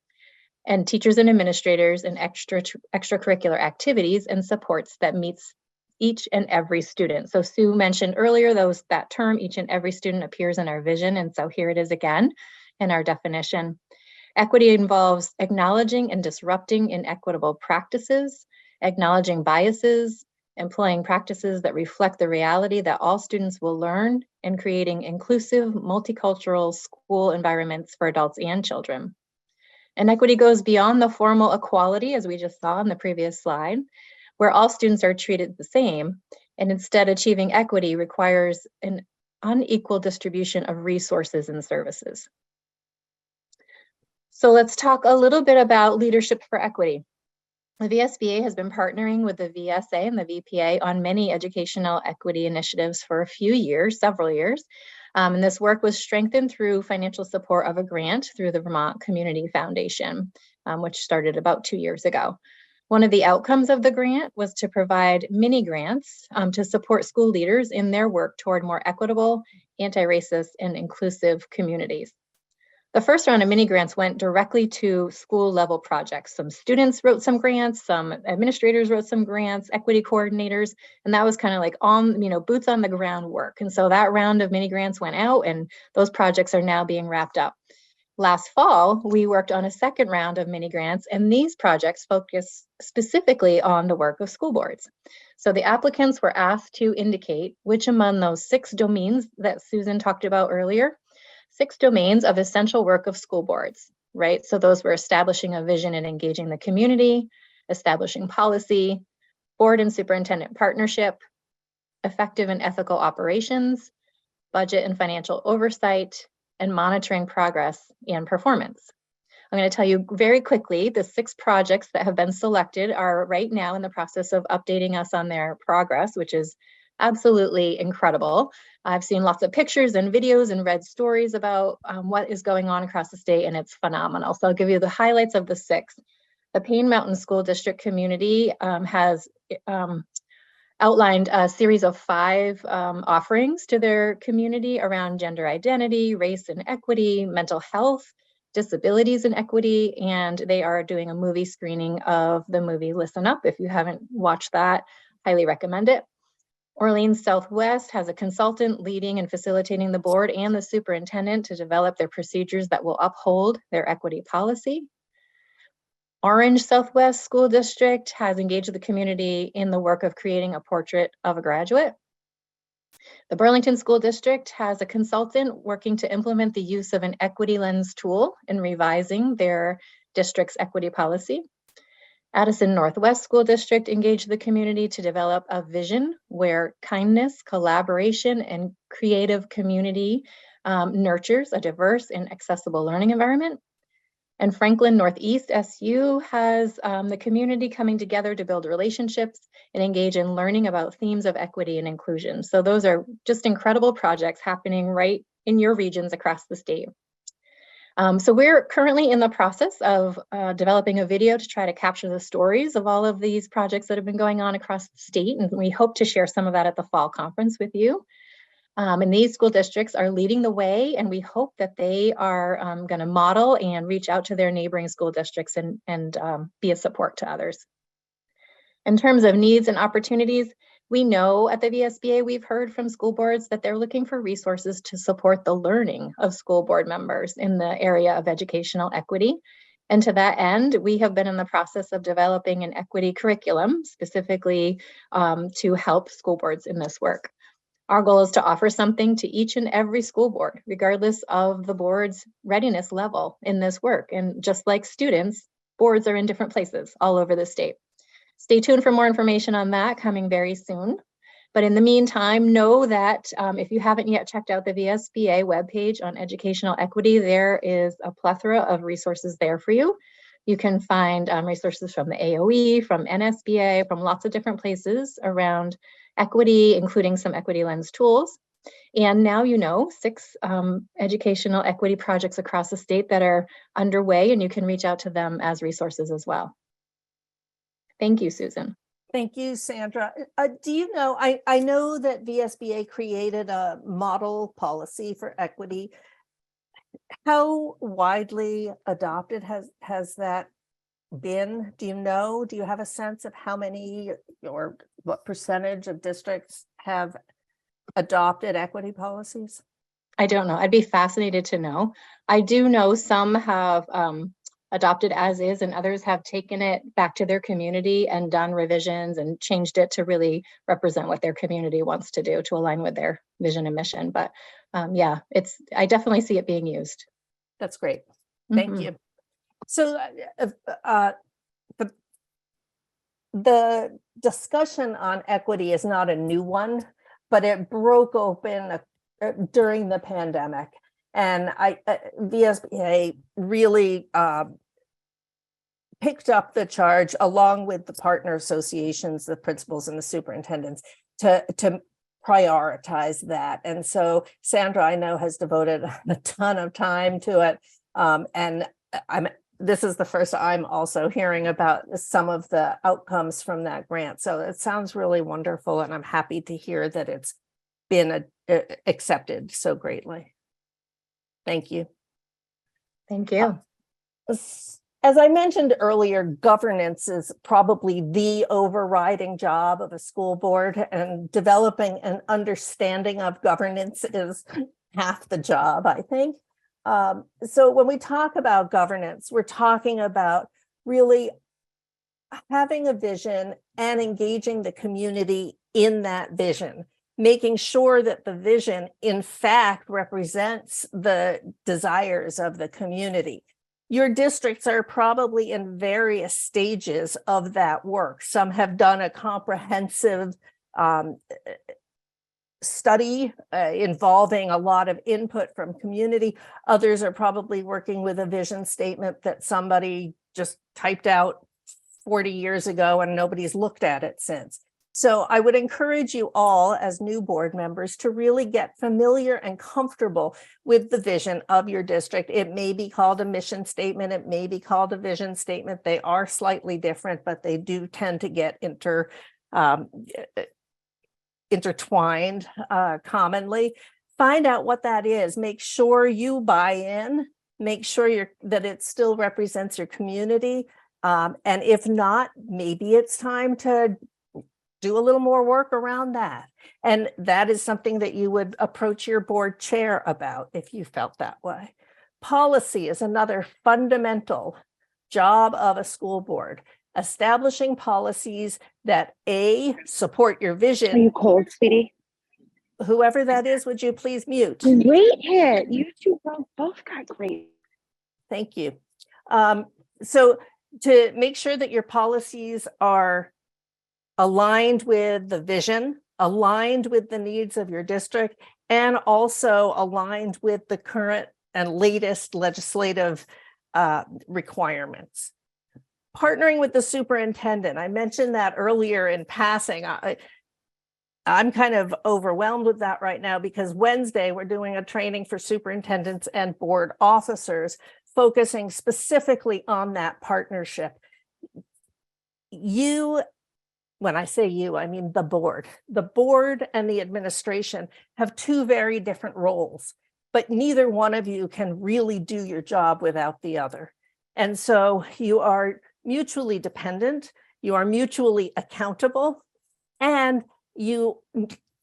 and teachers and administrators and extracurricular activities and supports that meets each and every student. So Sue mentioned earlier that term, each and every student, appears in our vision. And so here it is again in our definition. Equity involves acknowledging and disrupting inequitable practices, acknowledging biases, employing practices that reflect the reality that all students will learn, and creating inclusive, multicultural school environments for adults and children. And equity goes beyond the formal equality, as we just saw in the previous slide, where all students are treated the same, and instead achieving equity requires an unequal distribution of resources and services. So let's talk a little bit about leadership for equity. The VSBA has been partnering with the VSA and the VPA on many educational equity initiatives for a few years, several years. And this work was strengthened through financial support of a grant through the Vermont Community Foundation, which started about 2 years ago. One of the outcomes of the grant was to provide mini grants to support school leaders in their work toward more equitable, anti-racist, and inclusive communities. The first round of mini grants went directly to school level projects. Some students wrote some grants, some administrators wrote some grants, equity coordinators, and that was kind of like on, boots on the ground work. And so that round of mini grants went out and those projects are now being wrapped up. Last fall, we worked on a second round of mini grants, and these projects focus specifically on the work of school boards. So the applicants were asked to indicate which among those 6 domains that Susan talked about earlier, 6 domains of essential work of school boards, right? So those were establishing a vision and engaging the community, establishing policy, board and superintendent partnership, effective and ethical operations, budget and financial oversight, and monitoring progress and performance. I'm going to tell you very quickly, the 6 projects that have been selected are right now in the process of updating us on their progress, which is absolutely incredible. I've seen lots of pictures and videos and read stories about what is going on across the state, and it's phenomenal. So I'll give you the highlights of the 6. The Payne Mountain School District community has outlined a series of 5 offerings to their community around gender identity, race and equity, mental health, disabilities and equity, and they are doing a movie screening of the movie Listen Up. If you haven't watched that, highly recommend it. Orleans Southwest has a consultant leading and facilitating the board and the superintendent to develop their procedures that will uphold their equity policy. Orange Southwest School District has engaged the community in the work of creating a portrait of a graduate. The Burlington School District has a consultant working to implement the use of an equity lens tool in revising their district's equity policy. Addison Northwest School District engaged the community to develop a vision where kindness, collaboration, and creative community nurtures a diverse and accessible learning environment. And Franklin Northeast SU has the community coming together to build relationships and engage in learning about themes of equity and inclusion. So those are just incredible projects happening right in your regions across the state. So we're currently in the process of developing a video to try to capture the stories of all of these projects that have been going on across the state. And we hope to share some of that at the fall conference with you. And these school districts are leading the way, and we hope that they are going to model and reach out to their neighboring school districts and be a support to others. In terms of needs and opportunities, we know at the VSBA, we've heard from school boards that they're looking for resources to support the learning of school board members in the area of educational equity. And to that end, we have been in the process of developing an equity curriculum specifically to help school boards in this work. Our goal is to offer something to each and every school board, regardless of the board's readiness level in this work. And just like students, boards are in different places all over the state. Stay tuned for more information on that coming very soon. But in the meantime, know that if you haven't yet checked out the VSBA webpage on educational equity, there is a plethora of resources there for you. You can find resources from the AOE, from NSBA, from lots of different places around equity, including some equity lens tools. And now you know 6 educational equity projects across the state that are underway, and you can reach out to them as resources as well. Thank you, Susan. Thank you, Sandra. Do you know, I know that VSBA created a model policy for equity. How widely adopted has that been? Do you know? Do you have a sense of how many or what percentage of districts have adopted equity policies? I don't know. I'd be fascinated to know. I do know some have adopted as is, and others have taken it back to their community and done revisions and changed it to really represent what their community wants to do to align with their vision and mission. But yeah, I definitely see it being used. That's great. Thank you. So the discussion on equity is not a new one, but it broke open during the pandemic. And VSBA really picked up the charge along with the partner associations, the principals and the superintendents to prioritize that. And so Sandra, I know, has devoted a ton of time to it. And this is the first I'm also hearing about some of the outcomes from that grant. So it sounds really wonderful. And I'm happy to hear that it's been accepted so greatly. Thank you. Thank you. As I mentioned earlier, governance is probably the overriding job of a school board, and developing an understanding of governance is half the job, I think. So when we talk about governance, we're talking about really having a vision and engaging the community in that vision, making sure that the vision, in fact, represents the desires of the community. Your districts are probably in various stages of that work. Some have done a comprehensive study involving a lot of input from community. Others are probably working with a vision statement that somebody just typed out 40 years ago and nobody's looked at it since. So I would encourage you all as new board members to really get familiar and comfortable with the vision of your district. It may be called a mission statement. It may be called a vision statement. They are slightly different, but they do tend to get intertwined commonly. Find out what that is. Make sure you buy in. Make sure that it still represents your community. And if not, maybe it's time to do a little more work around that. And that is something that you would approach your board chair about if you felt that way. Policy is another fundamental job of a school board. Establishing policies that support your vision. Are you cold, sweetie? Whoever that is, would you please mute? Great hit. You two both got great. Thank you. So to make sure that your policies are aligned with the vision, aligned with the needs of your district, and also aligned with the current and latest legislative requirements. Partnering with the superintendent. I mentioned that earlier in passing. I'm kind of overwhelmed with that right now because Wednesday we're doing a training for superintendents and board officers focusing specifically on that partnership. When I say you, I mean the board. The board and the administration have two very different roles, but neither one of you can really do your job without the other. And so you are mutually dependent, you are mutually accountable, and you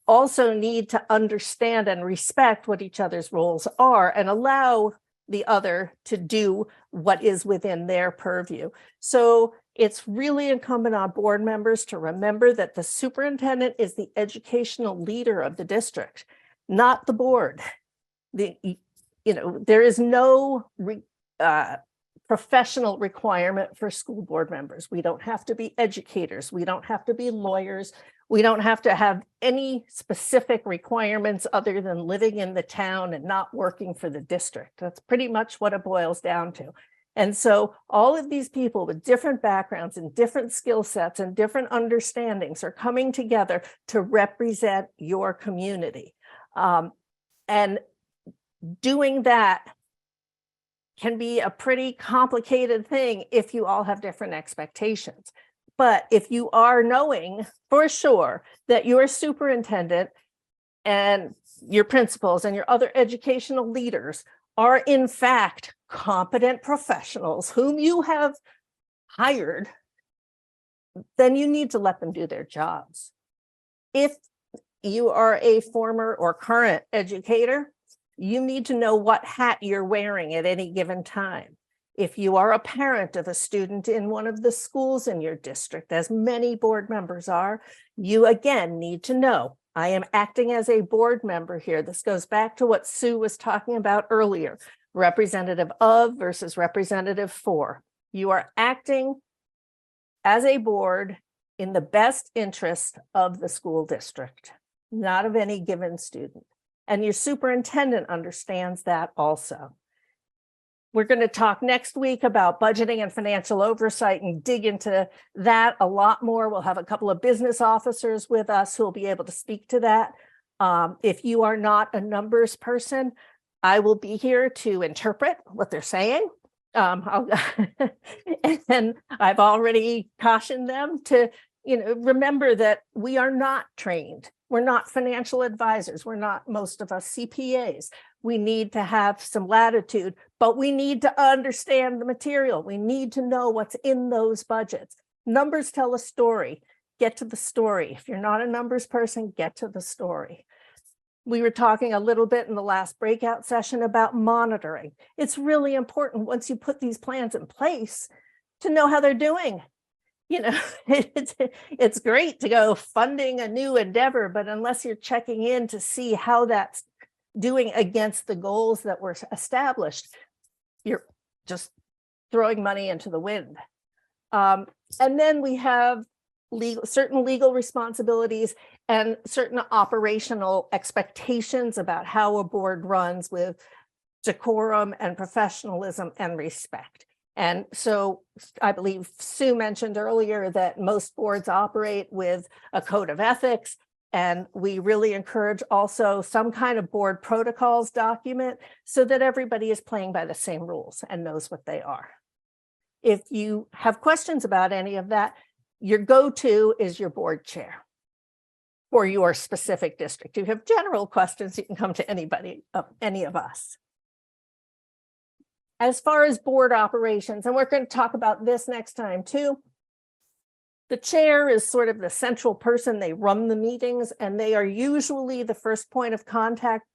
also need to understand and respect what each other's roles are and allow the other to do what is within their purview. So it's really incumbent on board members to remember that the superintendent is the educational leader of the district, not the board. There is no professional requirement for school board members. We don't have to be educators. We don't have to be lawyers. We don't have to have any specific requirements other than living in the town and not working for the district. That's pretty much what it boils down to. And so all of these people with different backgrounds and different skill sets and different understandings are coming together to represent your community. And doing that can be a pretty complicated thing if you all have different expectations. But if you are knowing for sure that your superintendent and your principals and your other educational leaders are in fact competent professionals whom you have hired, then you need to let them do their jobs. If you are a former or current educator, you need to know what hat you're wearing at any given time. If you are a parent of a student in one of the schools in your district, as many board members are, you again need to know, I am acting as a board member here. This goes back to what Sue was talking about earlier, representative of versus representative for. You are acting as a board in the best interest of the school district, not of any given student. And your superintendent understands that also. We're going to talk next week about budgeting and financial oversight and dig into that a lot more. We'll have a couple of business officers with us who will be able to speak to that. If you are not a numbers person, I will be here to interpret what they're saying. And I've already cautioned them to, remember that we are not trained. We're not financial advisors. We're not, most of us, CPAs. We need to have some latitude, but we need to understand the material. We need to know what's in those budgets. Numbers tell a story. Get to the story. If you're not a numbers person, get to the story. We were talking a little bit in the last breakout session about monitoring. It's really important once you put these plans in place to know how they're doing. It's great to go funding a new endeavor, but unless you're checking in to see how that's doing against the goals that were established, you're just throwing money into the wind. And then we have certain legal responsibilities and certain operational expectations about how a board runs with decorum and professionalism and respect. And so I believe Sue mentioned earlier that most boards operate with a code of ethics, and we really encourage also some kind of board protocols document so that everybody is playing by the same rules and knows what they are. If you have questions about any of that, your go-to is your board chair. for your specific district. If you have general questions, you can come to anybody, any of us. As far as board operations, and we're going to talk about this next time too. The chair is sort of the central person. They run the meetings, and they are usually the first point of contact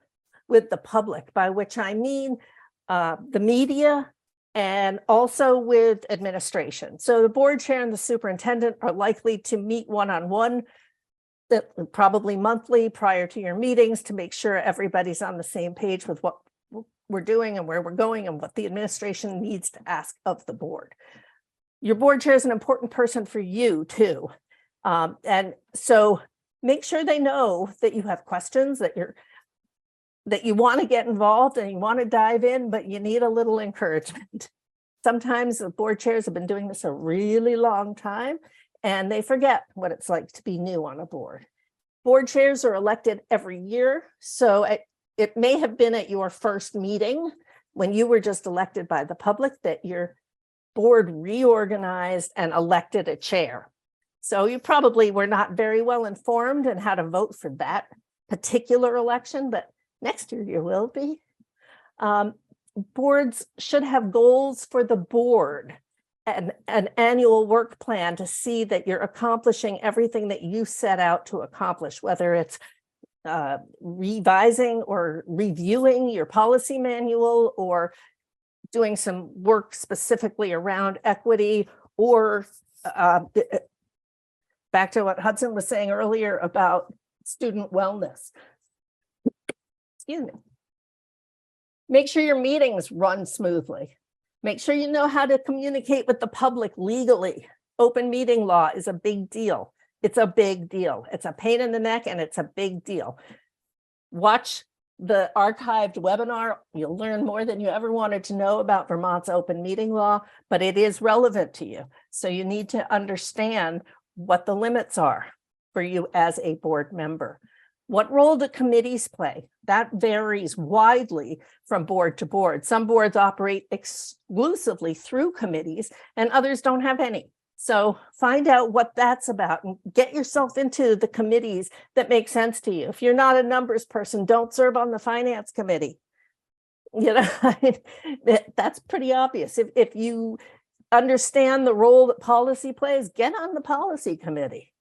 with the public, by which I mean the media and also with administration. So the board chair and the superintendent are likely to meet one-on-one, probably monthly prior to your meetings, to make sure everybody's on the same page with what we're doing and where we're going and what the administration needs to ask of the board. Your board chair is an important person for you too. And so make sure they know that you have questions, that you want to get involved and you want to dive in, but you need a little encouragement. Sometimes the board chairs have been doing this a really long time and they forget what it's like to be new on a board. Board chairs are elected every year. So it may have been at your first meeting when you were just elected by the public that your board reorganized and elected a chair. So you probably were not very well informed in how to vote for that particular election, but next year you will be. Boards should have goals for the board and an annual work plan to see that you're accomplishing everything that you set out to accomplish, whether it's revising or reviewing your policy manual or doing some work specifically around equity, or back to what Hudson was saying earlier about student wellness. Excuse me. Make sure your meetings run smoothly. Make sure you know how to communicate with the public legally. Open meeting law is a big deal. It's a big deal. It's a pain in the neck and it's a big deal. Watch the archived webinar. You'll learn more than you ever wanted to know about Vermont's open meeting law, but it is relevant to you. So you need to understand what the limits are for you as a board member. What role do committees play? That varies widely from board to board. Some boards operate exclusively through committees and others don't have any. So find out what that's about and get yourself into the committees that make sense to you. If you're not a numbers person, don't serve on the finance committee. You know, that's pretty obvious. If you understand the role that policy plays, get on the policy committee.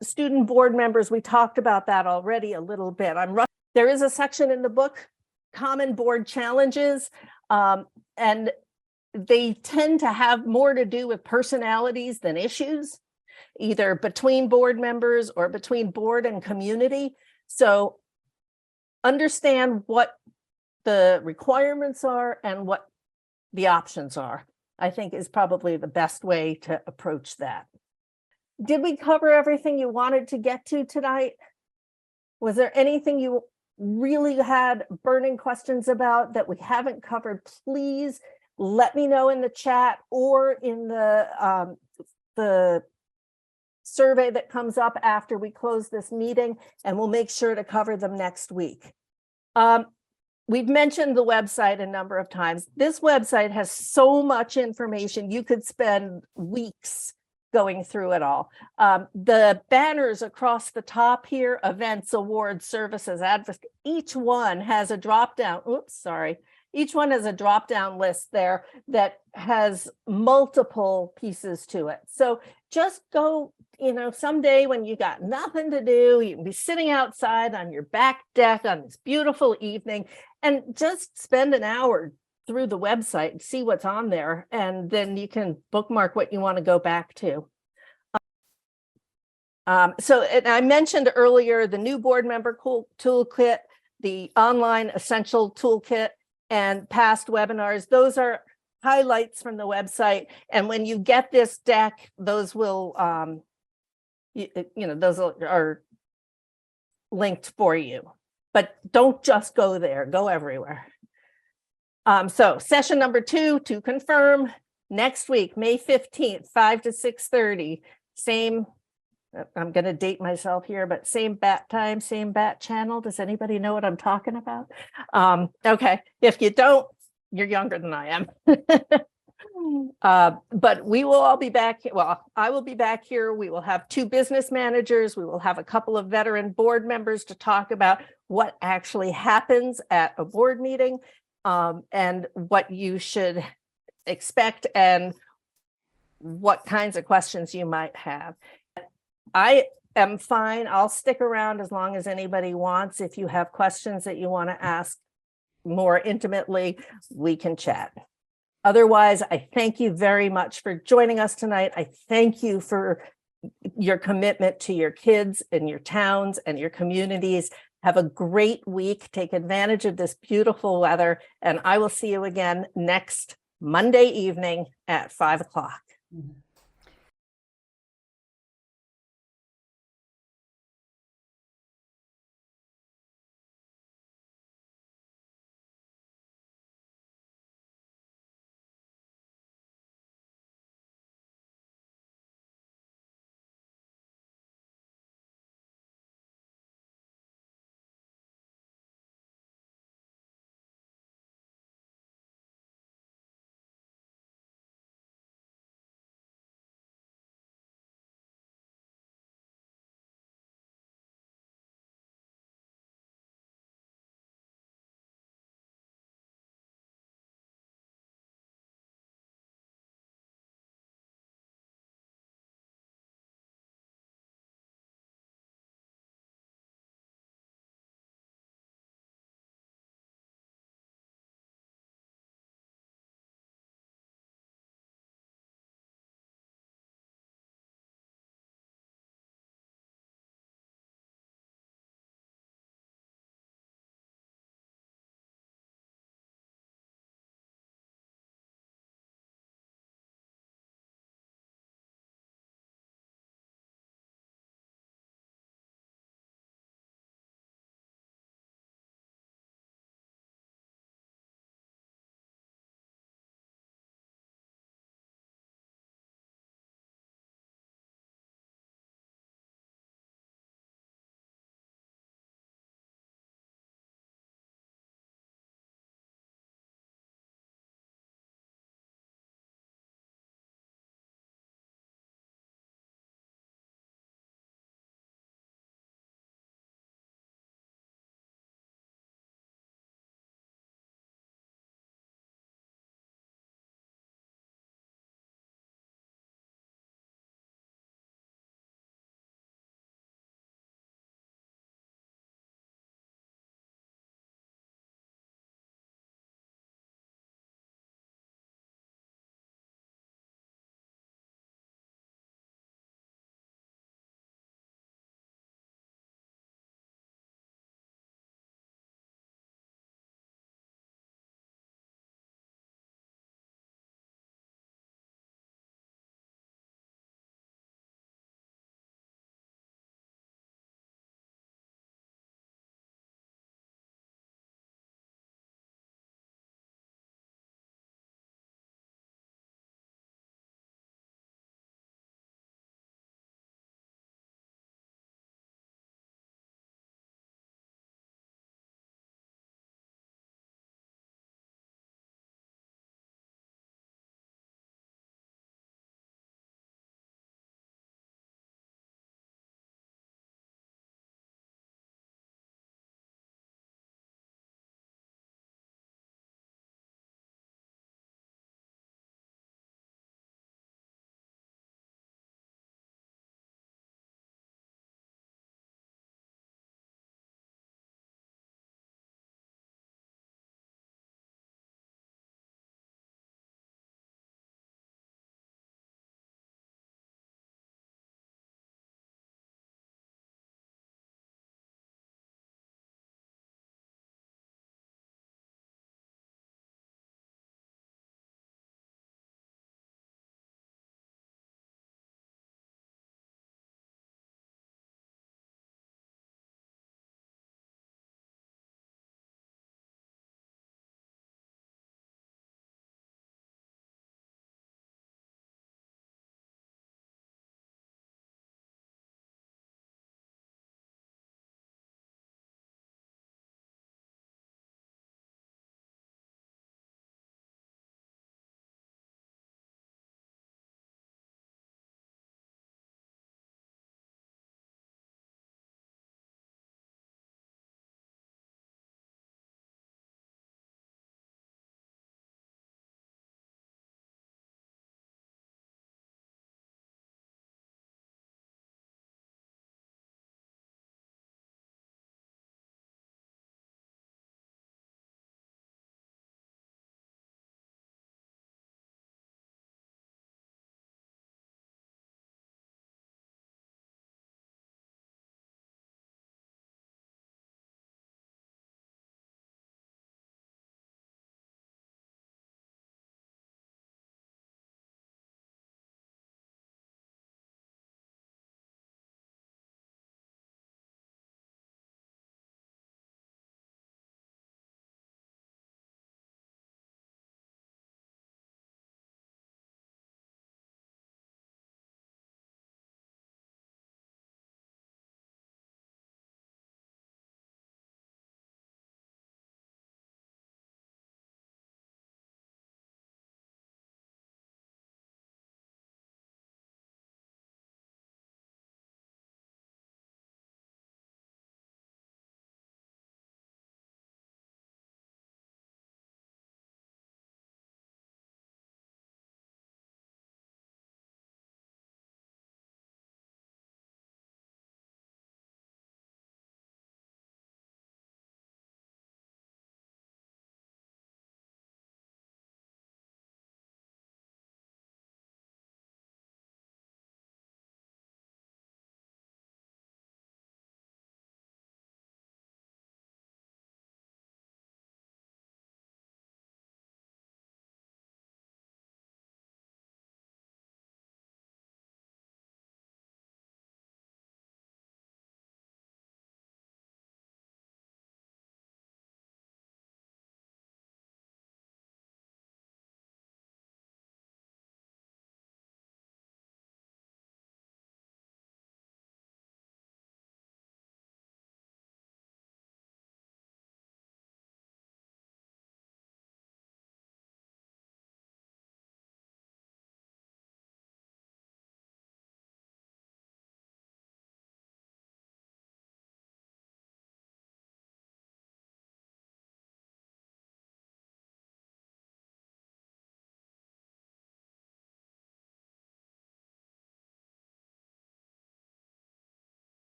Student board members, we talked about that already a little bit. There is a section in the book, Common Board Challenges, and they tend to have more to do with personalities than issues, either between board members or between board and community. So understand what the requirements are and what the options are, I think is probably the best way to approach that. Did we cover everything you wanted to get to tonight? Was there anything you really had burning questions about that we haven't covered? Please let me know in the chat or in the survey that comes up after we close this meeting, and we'll make sure to cover them next week. We've mentioned the website a number of times. This website has so much information. You could spend weeks going through it all. The banners across the top here, events, awards, services, advocacy, each one has a drop-down, each one has a drop-down list there that has multiple pieces to it. So just go, you know, someday when you got nothing to do, you can be sitting outside on your back deck on this beautiful evening and just spend an hour through the website and see what's on there. And then you can bookmark what you want to go back to. So I mentioned earlier the new board member toolkit, the online essential toolkit, and past webinars. Those are highlights from the website. And when you get this deck, those will, those are linked for you. But don't just go there, go everywhere. So session number 2, to confirm, next week, May 15th, 5 to 6:30, same, I'm going to date myself here, but same bat time, same bat channel. Does anybody know what I'm talking about? Okay, if you don't, you're younger than I am. But we will all be back. Well, I will be back here. We will have 2 business managers. We will have a couple of veteran board members to talk about what actually happens at a board meeting, and what you should expect and what kinds of questions you might have. I am fine. I'll stick around as long as anybody wants. If you have questions that you want to ask more intimately, we can chat. Otherwise, I thank you very much for joining us tonight. I thank you for your commitment to your kids and your towns and your communities. Have a great week. Take advantage of this beautiful weather, and I will see you again next Monday evening at 5 o'clock.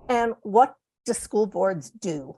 And what do school boards do?